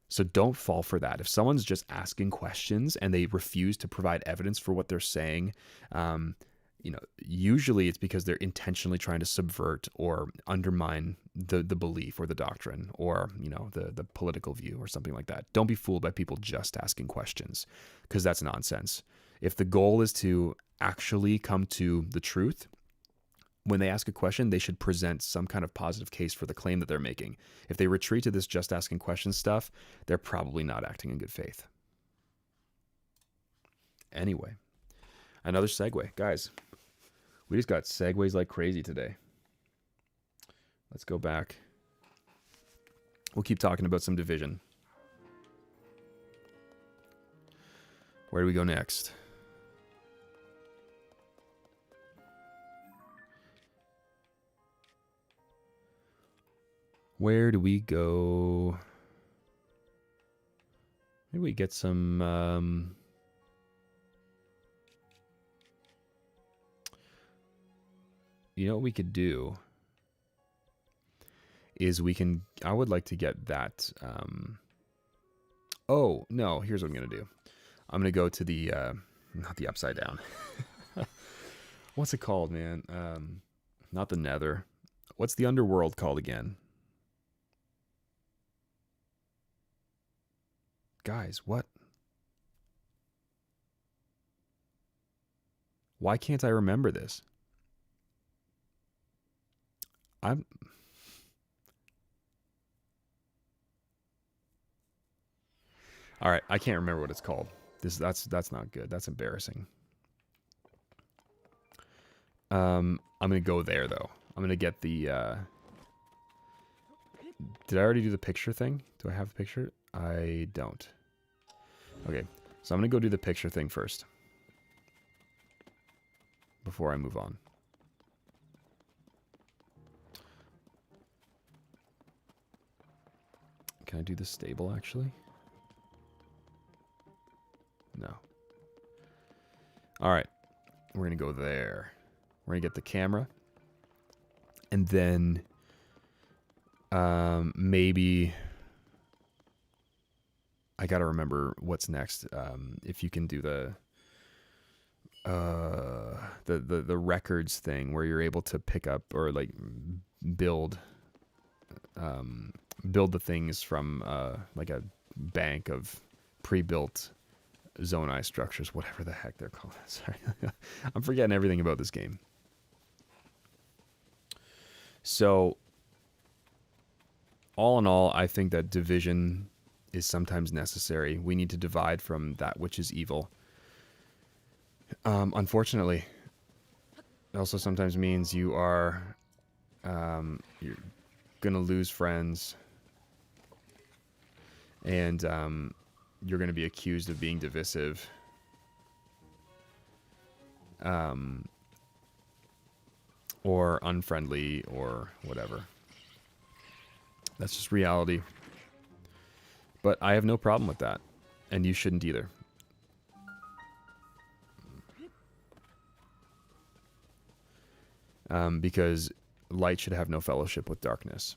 So don't fall for that. If someone's just asking questions and they refuse to provide evidence for what they're saying, usually it's because they're intentionally trying to subvert or undermine the belief or the doctrine or, the political view or something like that. Don't be fooled by people just asking questions, because that's nonsense. If the goal is to actually come to the truth, when they ask a question, they should present some kind of positive case for the claim that they're making. If they retreat to this just asking questions stuff, they're probably not acting in good faith. Anyway, another segue. Guys, we just got segues like crazy today. Let's go back. We'll keep talking about some division. Where do we go next? Where do we go? Maybe we get some... what we could do is I would like to get that. Oh, no, here's what I'm going to do. I'm going to go to the, not the upside down. What's it called, man? Not the nether. What's the underworld called again? Guys, what? Why can't I remember this? All right, I can't remember what it's called. That's not good. That's embarrassing. I'm gonna go there though. I'm gonna get the. Did I already do the picture thing? Do I have the picture? I don't. Okay, so I'm gonna go do the picture thing first before I move on. Can I do the stable, actually? No. All right. We're going to go there. We're going to get the camera. And then maybe... I got to remember what's next. If you can do the records thing where you're able to pick up or like build the things from like a bank of pre-built Zonai structures, whatever the heck they're called. Sorry, I'm forgetting everything about this game. So, all in all, I think that division is sometimes necessary. We need to divide from that which is evil. Unfortunately, it also sometimes means you are you're gonna lose friends, and you're gonna be accused of being divisive. Or unfriendly, or whatever. That's just reality. But I have no problem with that, and you shouldn't either. Because light should have no fellowship with darkness.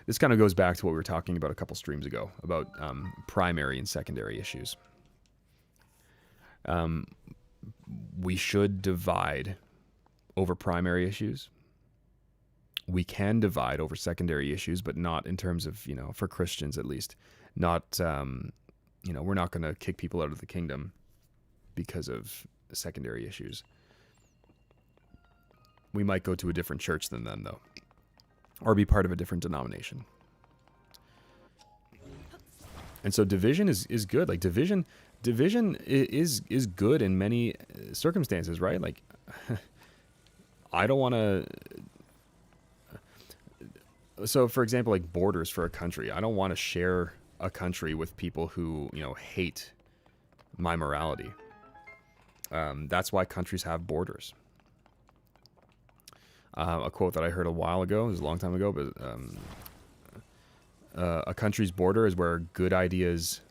this kind of goes back to what we were talking about a couple streams ago about primary and secondary issues. We should divide over primary issues. We can divide over secondary issues, but not in terms of, for Christians at least, not, we're not going to kick people out of the kingdom because of secondary issues. We might go to a different church than them, though, or be part of a different denomination. And so division is good. Like division is good in many circumstances, right? Like I don't want to. So, for example, like borders for a country, I don't want to share a country with people who hate my morality. That's why countries have borders. A quote that I heard a while ago, it was a long time ago, but a country's border is where good ideas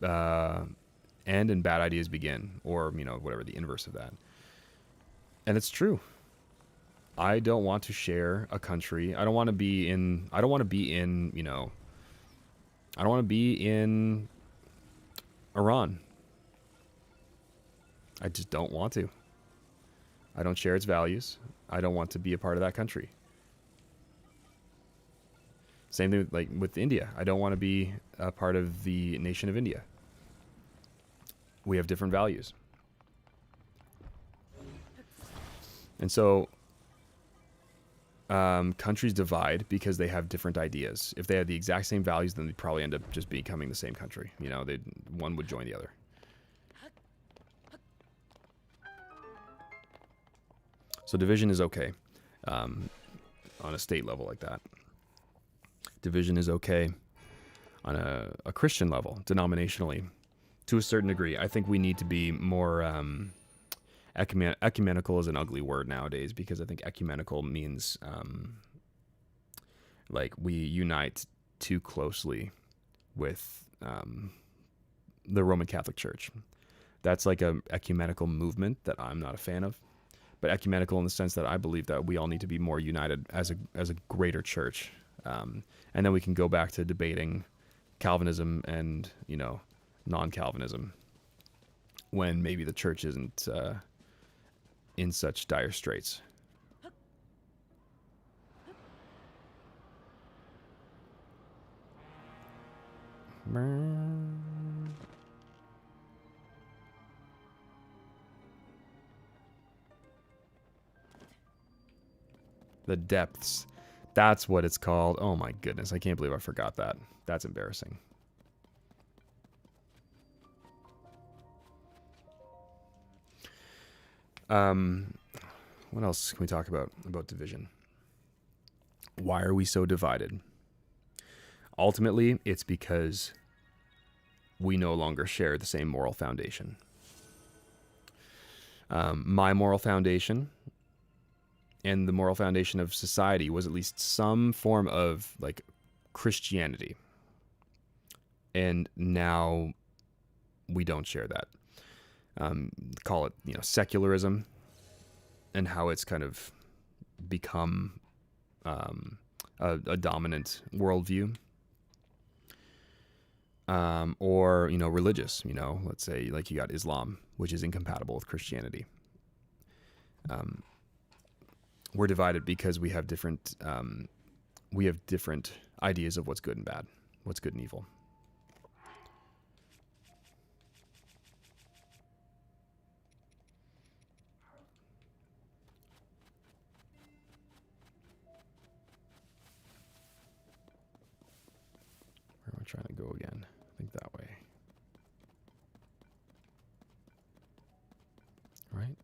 end and bad ideas begin, or whatever the inverse of that. And it's true. I don't want to share a country. I don't want to be in Iran. I just don't want to. I don't share its values. I don't want to be a part of that country. Same thing with India. I don't want to be a part of the nation of India. We have different values. And so countries divide because they have different ideas. If they had the exact same values, then they'd probably end up just becoming the same country. One would join the other. So division is okay on a state level like that. Division is okay on a Christian level, denominationally, to a certain degree. I think we need to be more ecumenical is an ugly word nowadays, because I think ecumenical means like we unite too closely with the Roman Catholic Church. That's like a ecumenical movement that I'm not a fan of. But ecumenical in the sense that I believe that we all need to be more united as a greater church. And then we can go back to debating Calvinism and, non-Calvinism when maybe the church isn't in such dire straits. The depths. That's what it's called. Oh my goodness. I can't believe I forgot that. That's embarrassing. What else can we talk about division? Why are we so divided? Ultimately, it's because we no longer share the same moral foundation. My moral foundation and the moral foundation of society was at least some form of like Christianity. And now we don't share that. Call it, secularism, and how it's kind of become a dominant worldview. Or, religious, let's say like you got Islam, which is incompatible with Christianity. We're divided because we have different ideas of what's good and bad, what's good and evil. Where am I trying to go again? I think that way. Right?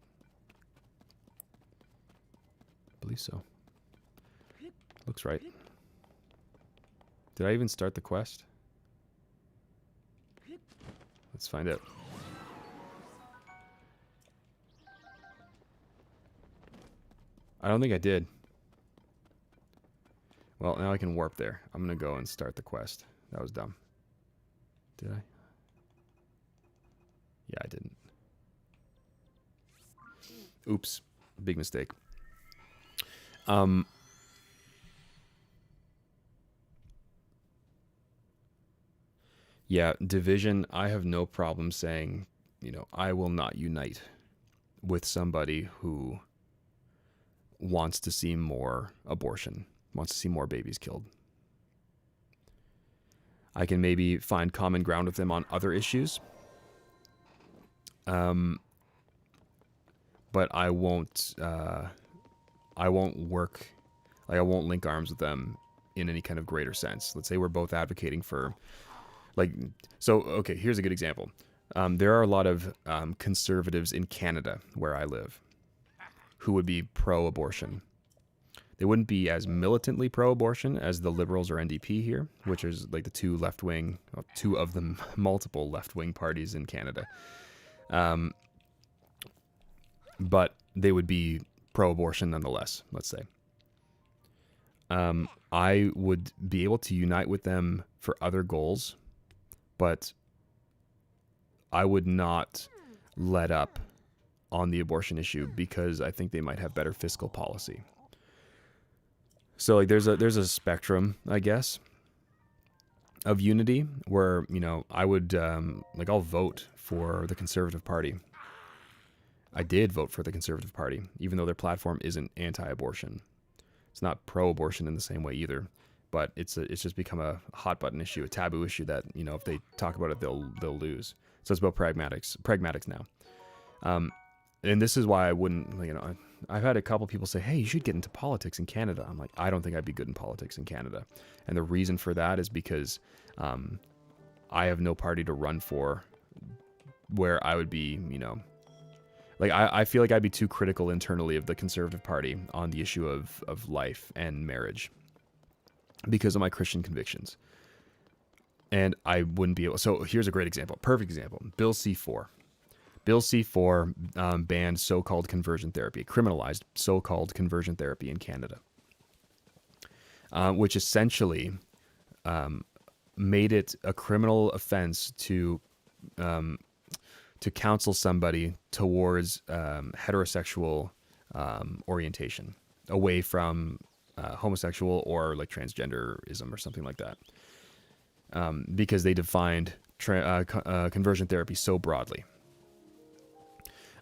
I believe so. Looks right. Did I even start the quest? Let's find out. I don't think I did. Well, now I can warp there. I'm going to go and start the quest. That was dumb. Did I? Yeah, I didn't. Oops. Big mistake. Yeah, division, I have no problem saying, I will not unite with somebody who wants to see more abortion, wants to see more babies killed. I can maybe find common ground with them on other issues. But I won't work, like I won't link arms with them in any kind of greater sense. Let's say we're both advocating for, okay, here's a good example. There are a lot of conservatives in Canada where I live who would be pro-abortion. They wouldn't be as militantly pro-abortion as the Liberals or NDP here, which is like the two of the multiple left-wing parties in Canada. But they would be pro-abortion nonetheless, let's say. I would be able to unite with them for other goals, but I would not let up on the abortion issue because I think they might have better fiscal policy. So like there's a spectrum, I guess, of unity where, I would I'll vote for the Conservative Party. I did vote for the Conservative Party, even though their platform isn't anti-abortion. It's not pro-abortion in the same way either, but it's just become a hot button issue, a taboo issue that, if they talk about it, they'll lose. So it's about pragmatics now. And this is why I wouldn't, I've had a couple people say, hey, you should get into politics in Canada. I'm like, I don't think I'd be good in politics in Canada. And the reason for that is because I have no party to run for where I would be, I feel like I'd be too critical internally of the Conservative Party on the issue of life and marriage because of my Christian convictions. And I wouldn't be able. So here's a great example, perfect example. Bill C-4. Bill C-4 banned so-called conversion therapy, criminalized so-called conversion therapy in Canada, which essentially made it a criminal offense to counsel somebody towards heterosexual orientation, away from homosexual or like transgenderism or something like that, because they defined conversion therapy so broadly.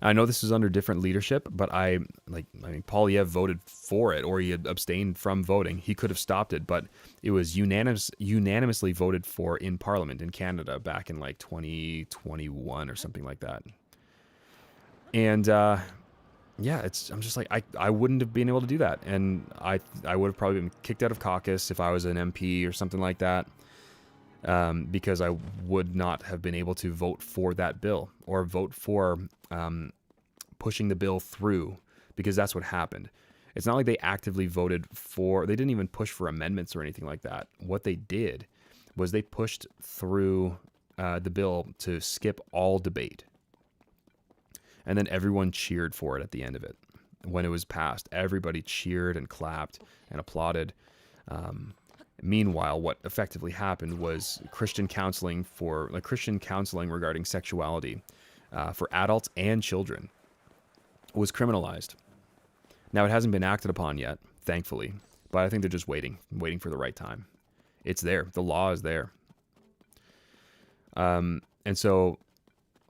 I know this is under different leadership, but Poilievre voted for it, or he had abstained from voting. He could have stopped it, but it was unanimously voted for in Parliament in Canada back in like 2021 or something like that. And I'm just like, I wouldn't have been able to do that, and I would have probably been kicked out of caucus if I was an MP or something like that. Because I would not have been able to vote for that bill or vote for pushing the bill through, because that's what happened. It's not like they actively voted for, they didn't even push for amendments or anything like that. What they did was they pushed through the bill to skip all debate. And then everyone cheered for it at the end of it. When it was passed, everybody cheered and clapped and applauded. Meanwhile, what effectively happened was Christian counseling regarding sexuality for adults and children was criminalized. Now, it hasn't been acted upon yet, thankfully, but I think they're just waiting for the right time. It's there. The law is there. And so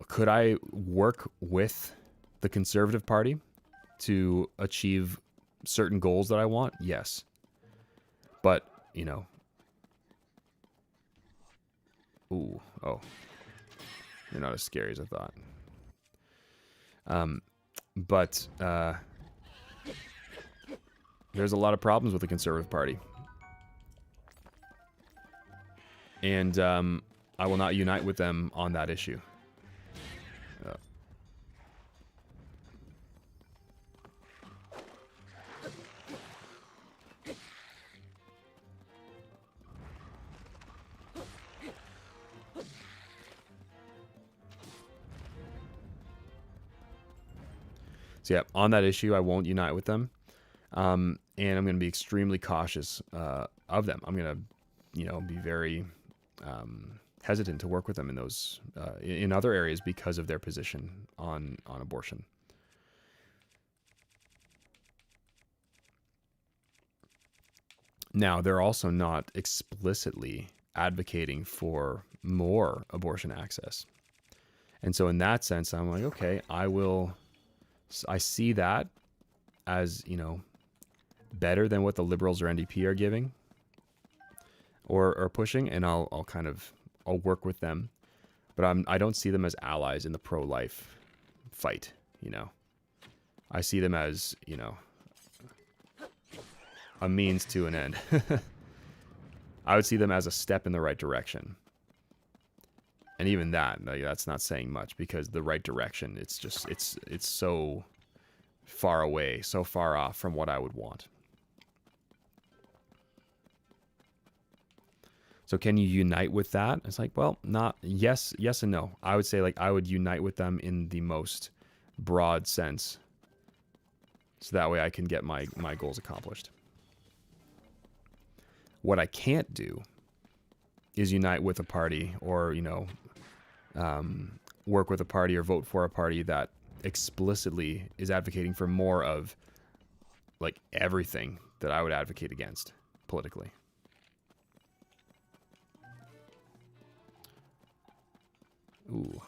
could I work with the Conservative Party to achieve certain goals that I want? Yes. But they're not as scary as I thought. But there's a lot of problems with the Conservative Party. And I will not unite with them on that issue. So yeah, on that issue, I won't unite with them, and I'm going to be extremely cautious of them. I'm going to, be very hesitant to work with them in those in other areas because of their position on abortion. Now, they're also not explicitly advocating for more abortion access. And so in that sense, I'm like, okay, I see that as, better than what the liberals or NDP are giving or pushing, and I'll work with them. But I don't see them as allies in the pro-life fight, I see them as, a means to an end. I would see them as a step in the right direction. And even that, that's not saying much, because the right direction, it's so far away, so far off from what I would want. So can you unite with that? It's like, well, not yes and no. I would say, like, I would unite with them in the most broad sense, so that way I can get my goals accomplished. What I can't do is unite with a party, or work with a party or vote for a party that explicitly is advocating for more of, like, everything that I would advocate against politically. Ooh.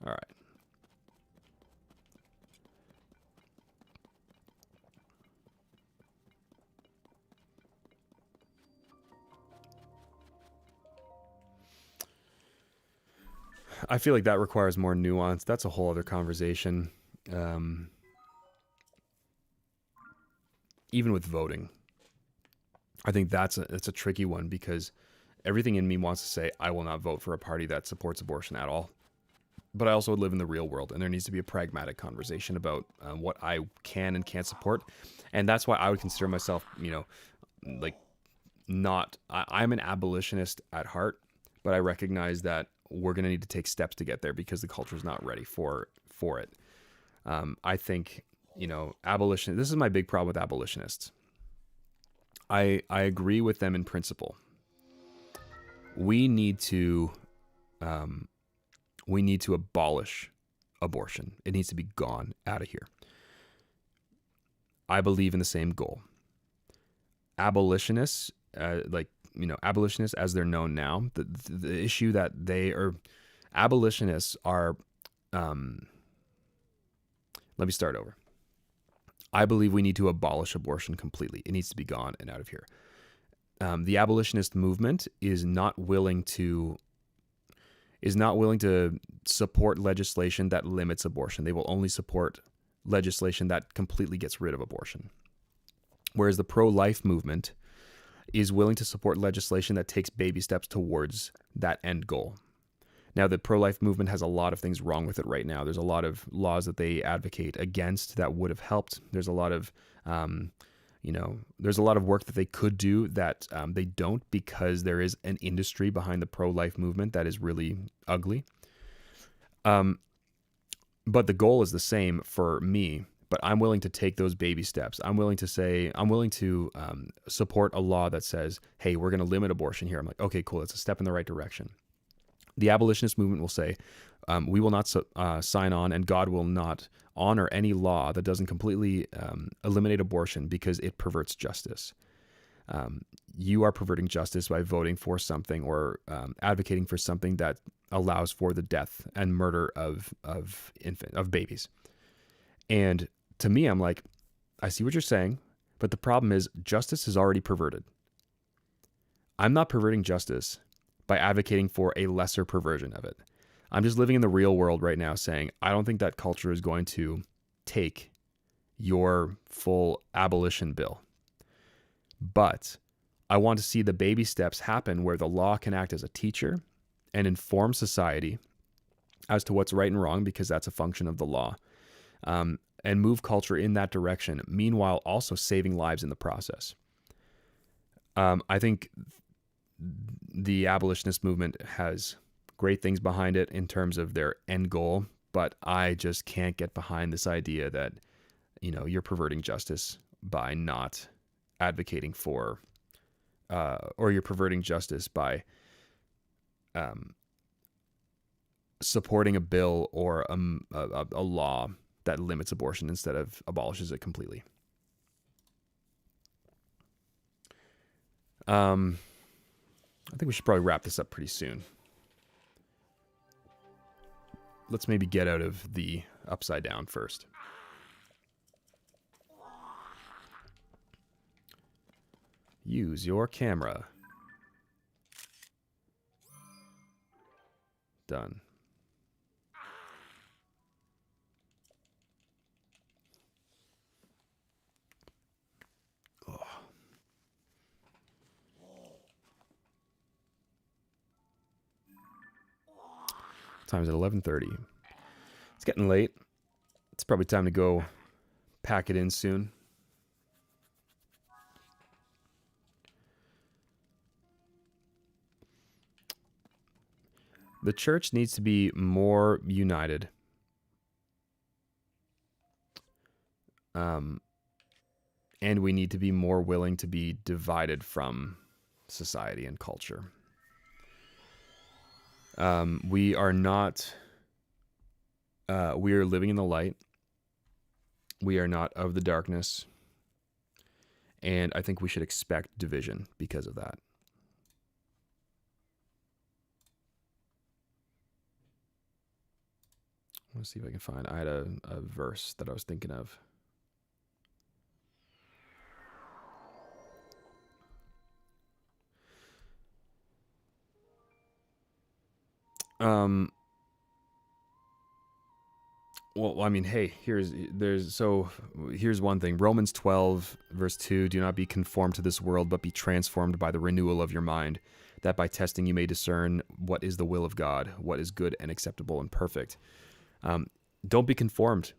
All right. I feel like that requires more nuance. That's a whole other conversation. Even with voting, I think it's a tricky one, because everything in me wants to say I will not vote for a party that supports abortion at all. But I also live in the real world, and there needs to be a pragmatic conversation about what I can and can't support. And that's why I would consider myself, like, I'm an abolitionist at heart, but I recognize that we're going to need to take steps to get there, because the culture is not ready for it. I think, abolition. This is my big problem with abolitionists. I agree with them in principle. We need to abolish abortion. It needs to be gone out of here. I believe in the same goal. Abolitionists, abolitionists as they're known now, the issue that abolitionists are, let me start over. I believe we need to abolish abortion completely. It needs to be gone and out of here. The abolitionist movement is not willing to support legislation that limits abortion. They will only support legislation that completely gets rid of abortion. Whereas the pro-life movement is willing to support legislation that takes baby steps towards that end goal. Now, the pro-life movement has a lot of things wrong with it right now. There's a lot of laws that they advocate against that would have helped. There's a lot of, there's a lot of work that they could do that they don't, because there is an industry behind the pro-life movement that is really ugly. But the goal is the same for me. But I'm willing to take those baby steps. I'm willing to support a law that says, hey, we're going to limit abortion here. I'm like, okay, cool. It's a step in the right direction. The abolitionist movement will say, we will not sign on, and God will not honor any law that doesn't completely eliminate abortion, because it perverts justice. You are perverting justice by voting for something or advocating for something that allows for the death and murder of babies. And to me, I'm like, I see what you're saying, but the problem is justice is already perverted. I'm not perverting justice by advocating for a lesser perversion of it. I'm just living in the real world right now saying, I don't think that culture is going to take your full abolition bill. But I want to see the baby steps happen where the law can act as a teacher and inform society as to what's right and wrong, because that's a function of the law. And move culture in that direction, meanwhile also saving lives in the process. I think the abolitionist movement has great things behind it in terms of their end goal, but I just can't get behind this idea that, you're perverting justice by not advocating for, or you're perverting justice by supporting a bill or a law that limits abortion instead of abolishes it completely. I think we should probably wrap this up pretty soon. Let's maybe get out of the upside down first. Use your camera. Done. Oh. Time's at 11:30. It's getting late. It's probably time to go pack it in soon. The church needs to be more united. And we need to be more willing to be divided from society and culture. We are not, we are living in the light. We are not of the darkness. And I think we should expect division because of that. Let's see if I can find, I had a verse that I was thinking of. Well, I mean, hey, here's one thing. Romans 12, verse 2, do not be conformed to this world, but be transformed by the renewal of your mind, that by testing you may discern what is the will of God, what is good and acceptable and perfect. Don't be conformed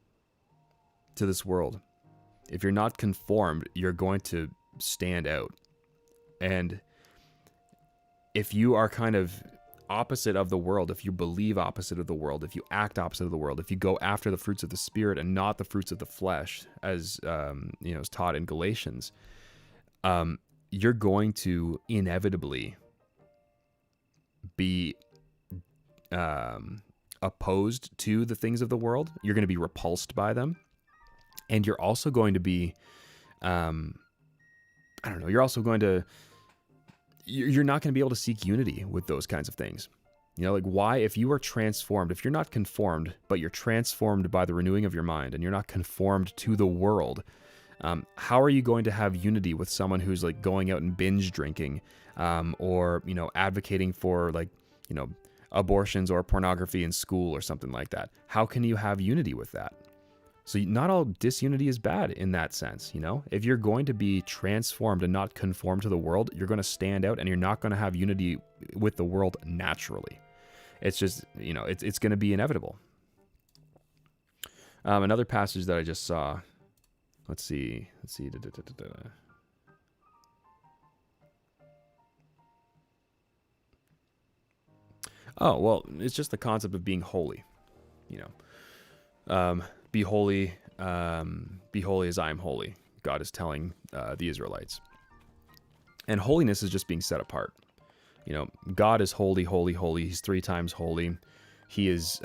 to this world. If you're not conformed, you're going to stand out. And if you are kind of opposite of the world, if you believe opposite of the world, if you act opposite of the world, if you go after the fruits of the Spirit and not the fruits of the flesh, as is taught in Galatians, you're going to inevitably be opposed to the things of the world. You're going to be repulsed by them, and you're also going to be, you're also going to. You're not going to be able to seek unity with those kinds of things. Like why, if you are transformed, if you're not conformed, but you're transformed by the renewing of your mind and you're not conformed to the world, how are you going to have unity with someone who's like going out and binge drinking, or, advocating for abortions or pornography in school or something like that? How can you have unity with that? So not all disunity is bad in that sense, If you're going to be transformed and not conform to the world, you're going to stand out and you're not going to have unity with the world naturally. It's just, it's going to be inevitable. Another passage that I just saw, let's see. Oh, well, it's just the concept of being holy, Be holy as I am holy, God is telling the Israelites. And holiness is just being set apart. God is holy, holy, holy. He's 3 times holy. He is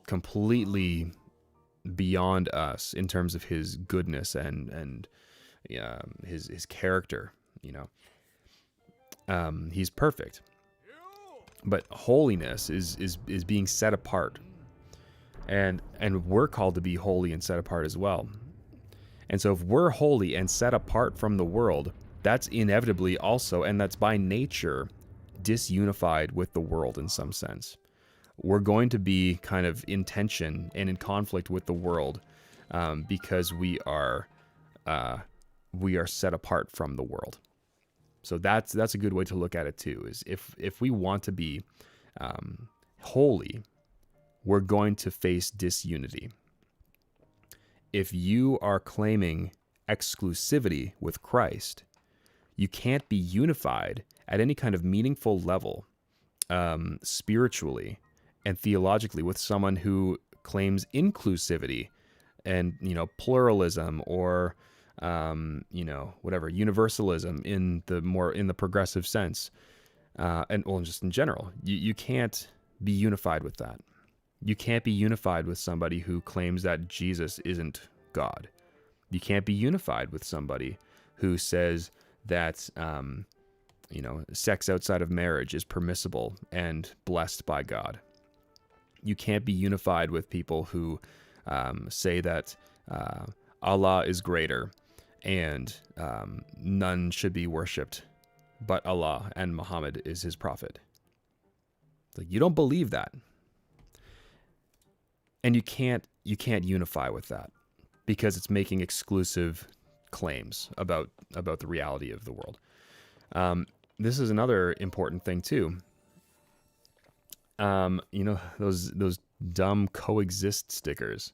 completely beyond us in terms of his goodness and his character. He's perfect. But holiness is being set apart. And we're called to be holy and set apart as well. And so if we're holy and set apart from the world, that's inevitably also, and that's by nature, disunified with the world in some sense. We're going to be kind of in tension and in conflict with the world, because we are set apart from the world. So that's a good way to look at it too, is if we want to be holy, we're going to face disunity. If you are claiming exclusivity with Christ, you can't be unified at any kind of meaningful level, spiritually and theologically, with someone who claims inclusivity and, pluralism or, universalism in the progressive sense, and just in general. You can't be unified with that. You can't be unified with somebody who claims that Jesus isn't God. You can't be unified with somebody who says that, sex outside of marriage is permissible and blessed by God. You can't be unified with people who say that Allah is greater and none should be worshipped but Allah and Muhammad is his prophet. Like, you don't believe that. And you can't unify with that because it's making exclusive claims about the reality of the world. This is another important thing too. Those dumb coexist stickers.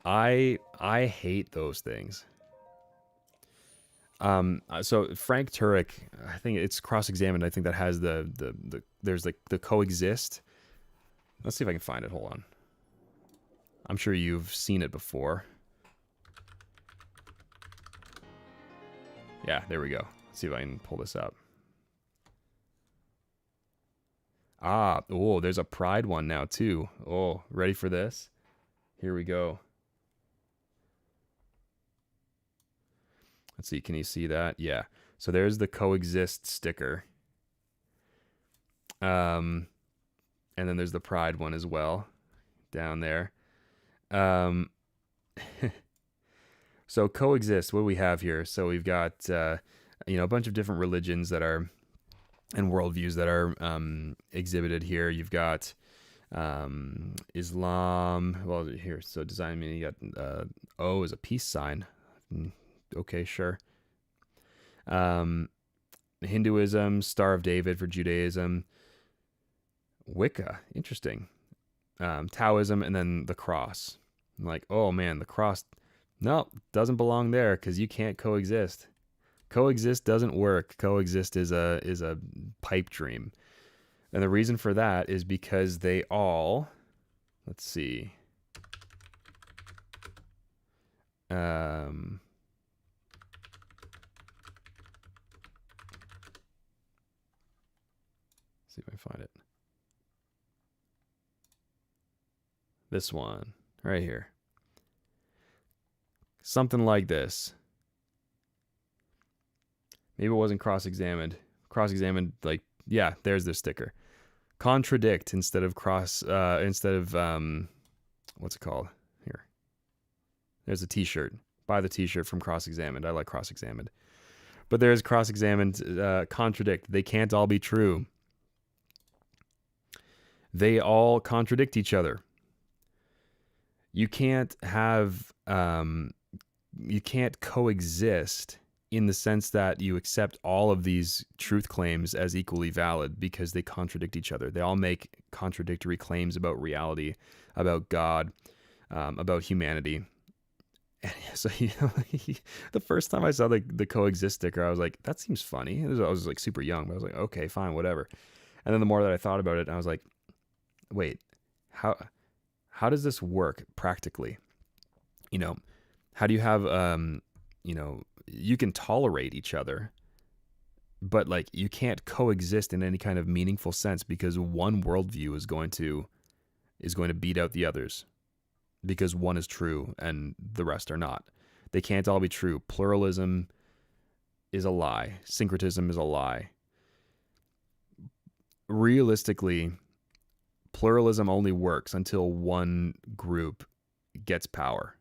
I hate those things. So Frank Turek, I think it's cross-examined. I think that has there's like the coexist. Let's see if I can find it. Hold on. I'm sure you've seen it before. Yeah, there we go. Let's see if I can pull this up. There's a pride one now too. Oh, ready for this? Here we go. Let's see, can you see that? Yeah. So there's the coexist sticker. And then there's the pride one as well down there. So coexist, what do we have here? So we've got, a bunch of different religions that are, and worldviews that are exhibited here. You've got Islam. Well, here, so design meaning, you got O is a peace sign. Okay, sure. Hinduism, Star of David for Judaism. Wicca, interesting. Taoism, and then the cross. I'm like, oh man, the cross, no, doesn't belong there because you can't coexist. Coexist doesn't work. Coexist is a pipe dream. And the reason for that is because they all, let's see. See if I can find it. This one right here. Something like this. Maybe it wasn't cross-examined. Cross-examined, like, yeah, there's the sticker. Contradict instead of what's it called? Here. There's a t-shirt. Buy the t-shirt from cross-examined. I like cross-examined. But there's cross-examined, contradict. They can't all be true. They all contradict each other. You can't coexist in the sense that you accept all of these truth claims as equally valid because they contradict each other. They all make contradictory claims about reality, about God, about humanity. And so, the first time I saw the coexist sticker, I was like, that seems funny. I was like super young, but I was like, okay, fine, whatever. And then the more that I thought about it, I was like, wait, how does this work practically? How do you have, you can tolerate each other, but like you can't coexist in any kind of meaningful sense because one worldview is going to beat out the others because one is true and the rest are not. They can't all be true. Pluralism is a lie. Syncretism is a lie. Realistically, pluralism only works until one group gets power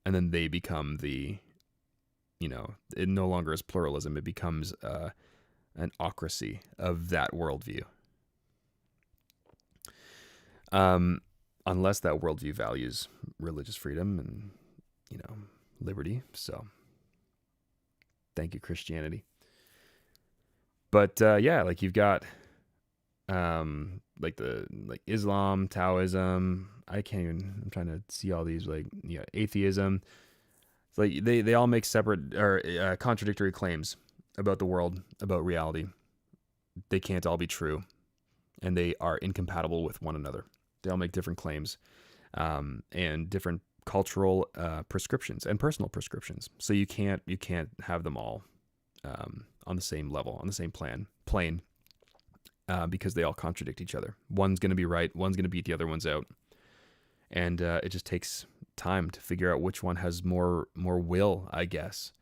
and then they become it no longer is pluralism. It becomes an ocracy of that worldview. Unless that worldview values religious freedom and, liberty. So thank you, Christianity. But like you've got like Islam, Taoism. I'm trying to see all these, atheism. It's like they all make separate or contradictory claims about the world, about reality. They can't all be true, and they are incompatible with one another. They all make different claims and different cultural prescriptions and personal prescriptions. So you can't have them all on the same level, on the same plane. because they all contradict each other. One's going to be right, one's going to beat the other ones out, and it just takes time to figure out which one has more will, I guess,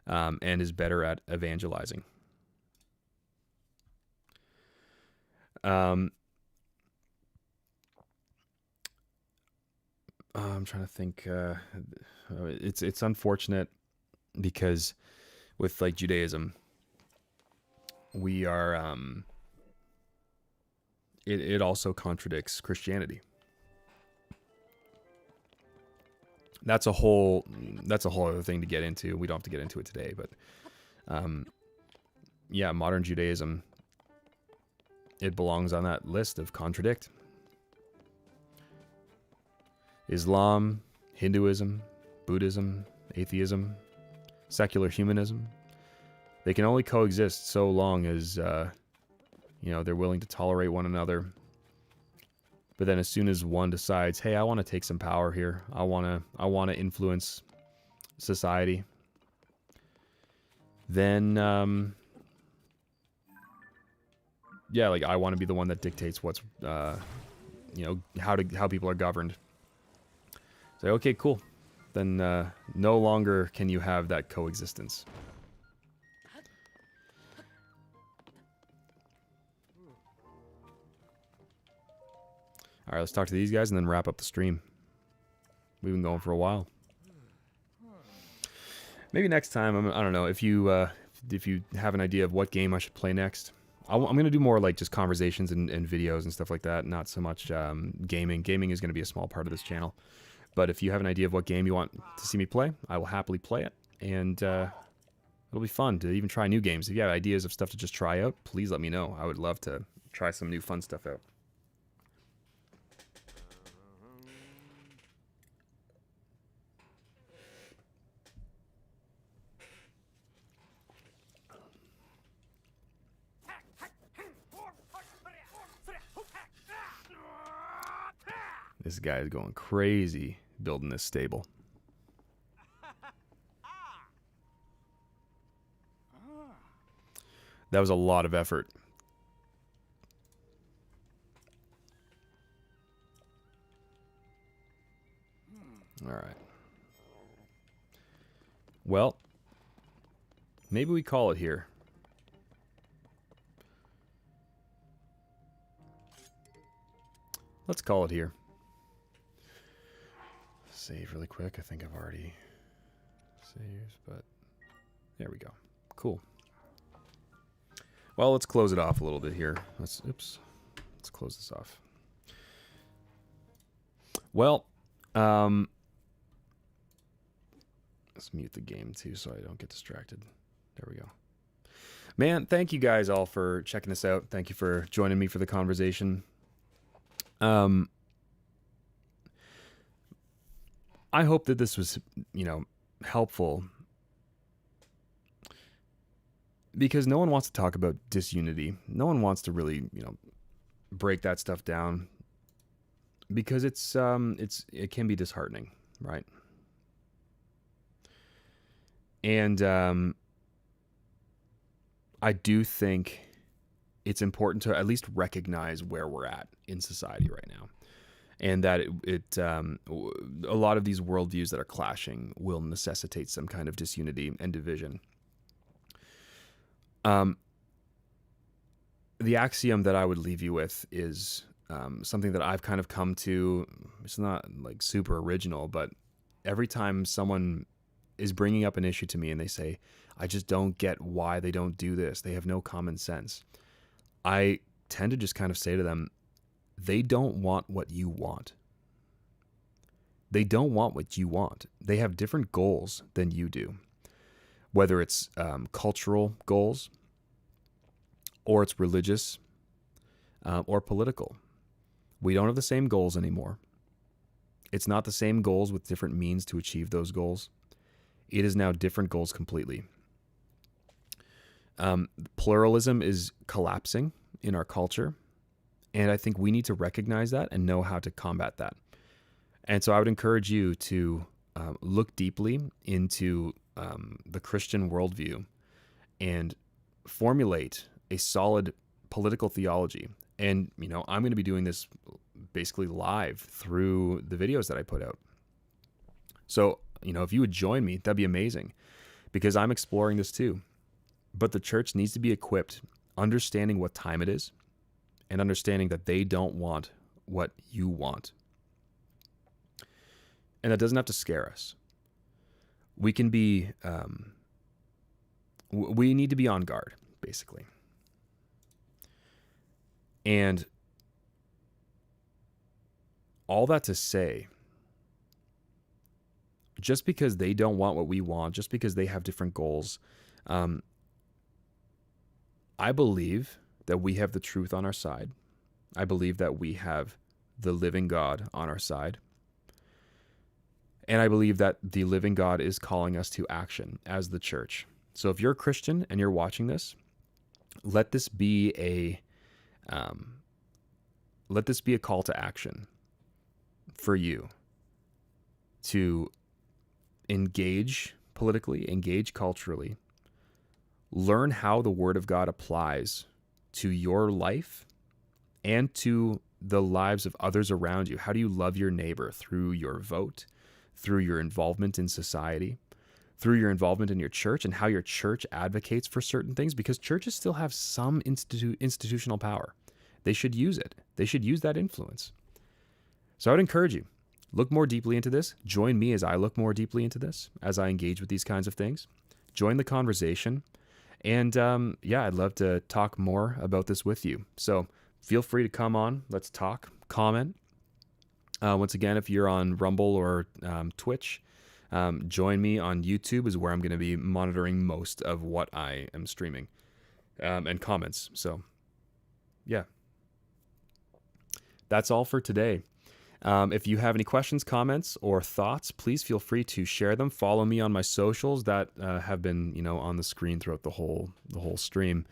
and is better at evangelizing. I'm trying to think. It's unfortunate because with like Judaism, we are it also contradicts Christianity. That's a whole other thing to get into. We don't have to get into it today, but yeah, modern Judaism, it belongs on that list of contradict. Islam, Hinduism, Buddhism, atheism, secular humanism, they can only coexist so long as they're willing to tolerate one another. But then as soon as one decides, hey, I want to take some power here, I want to influence society, then like I want to be the one that dictates what's how people are governed. So okay, cool. Then no longer can you have that coexistence. All right, let's talk to these guys and then wrap up the stream. We've been going for a while. Maybe next time, I don't know, if you have an idea of what game I should play next. I'm going to do more like just conversations and videos and stuff like that, not so much gaming. Gaming is going to be a small part of this channel. But if you have an idea of what game you want to see me play, I will happily play it. And it'll be fun to even try new games. If you have ideas of stuff to just try out, please let me know. I would love to try some new fun stuff out. This guy is going crazy building this stable. That was a lot of effort. All right. Well, maybe we call it here. Let's call it here. Save really quick. I think I've already saved, but there we go. Cool. Well, let's close it off a little bit here. Let's close this off. Well, let's mute the game too so I don't get distracted. There we go. Man, thank you guys all for checking this out. Thank you for joining me for the conversation. I hope that this was, helpful, because no one wants to talk about disunity. No one wants to really, break that stuff down, because it can be disheartening, right? And I do think it's important to at least recognize where we're at in society right now. And that a lot of these worldviews that are clashing will necessitate some kind of disunity and division. The axiom that I would leave you with is something that I've kind of come to. It's not like super original, but every time someone is bringing up an issue to me and they say, I just don't get why they don't do this, they have no common sense, I tend to just kind of say to them, they don't want what you want. They don't want what you want. They have different goals than you do, whether it's cultural goals, or it's religious, or political. We don't have the same goals anymore. It's not the same goals with different means to achieve those goals. It is now different goals completely. Pluralism is collapsing in our culture. And I think we need to recognize that and know how to combat that. And so I would encourage you to look deeply into the Christian worldview and formulate a solid political theology. And, I'm going to be doing this basically live through the videos that I put out. So, if you would join me, that'd be amazing, because I'm exploring this too. But the church needs to be equipped, understanding what time it is and understanding that they don't want what you want. And that doesn't have to scare us. We can be, we need to be on guard, basically. And all that to say, just because they don't want what we want, just because they have different goals, I believe that we have the truth on our side. I believe that we have the living God on our side. And I believe that the living God is calling us to action as the church. So if you're a Christian and you're watching this, let this be a call to action for you to engage politically, engage culturally, learn how the Word of God applies to your life and to the lives of others around you. How do you love your neighbor? Through your vote, through your involvement in society, through your involvement in your church, and how your church advocates for certain things, because churches still have some institutional power. They should use it. They should use that influence. So I would encourage you, look more deeply into this. Join me as I look more deeply into this, as I engage with these kinds of things. Join the conversation. And I'd love to talk more about this with you. So feel free to come on. Let's talk, comment. Once again, if you're on Rumble or Twitch, join me on YouTube, is where I'm going to be monitoring most of what I am streaming, and comments. So yeah, that's all for today. If you have any questions, comments, or thoughts, please feel free to share them. Follow me on my socials that have been, on the screen throughout the whole stream.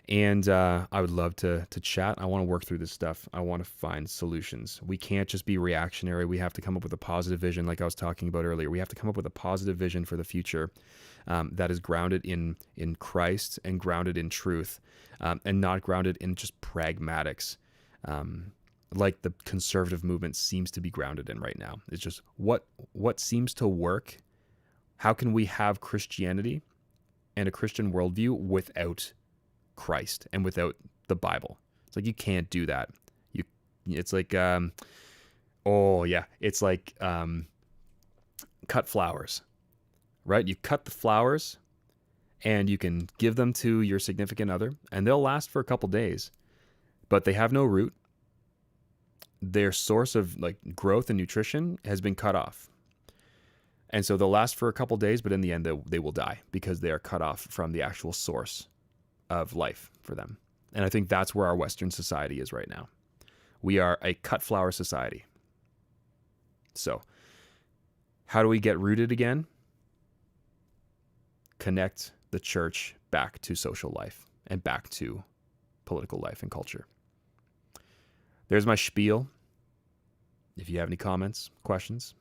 And I would love to chat. I want to work through this stuff. I want to find solutions. We can't just be reactionary. We have to come up with a positive vision, like I was talking about earlier. We have to come up with a positive vision for the future that is grounded in Christ and grounded in truth, and not grounded in just pragmatics. Like the conservative movement seems to be grounded in right now. It's just what seems to work. How can we have Christianity and a Christian worldview without Christ and without the Bible? It's like, you can't do that. It's like, cut flowers, right? You cut the flowers and you can give them to your significant other and they'll last for a couple days, but they have no root. Their source of growth and nutrition has been cut off. And so they'll last for a couple days, but in the end, they will die because they are cut off from the actual source of life for them. And I think that's where our Western society is right now. We are a cut flower society. So how do we get rooted again? Connect the church back to social life and back to political life and culture. There's my spiel. If you have any comments, questions,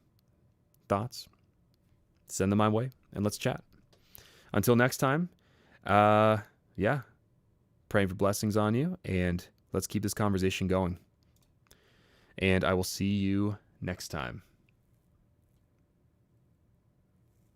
thoughts, send them my way and let's chat. Until next time, praying for blessings on you, and let's keep this conversation going. And I will see you next time.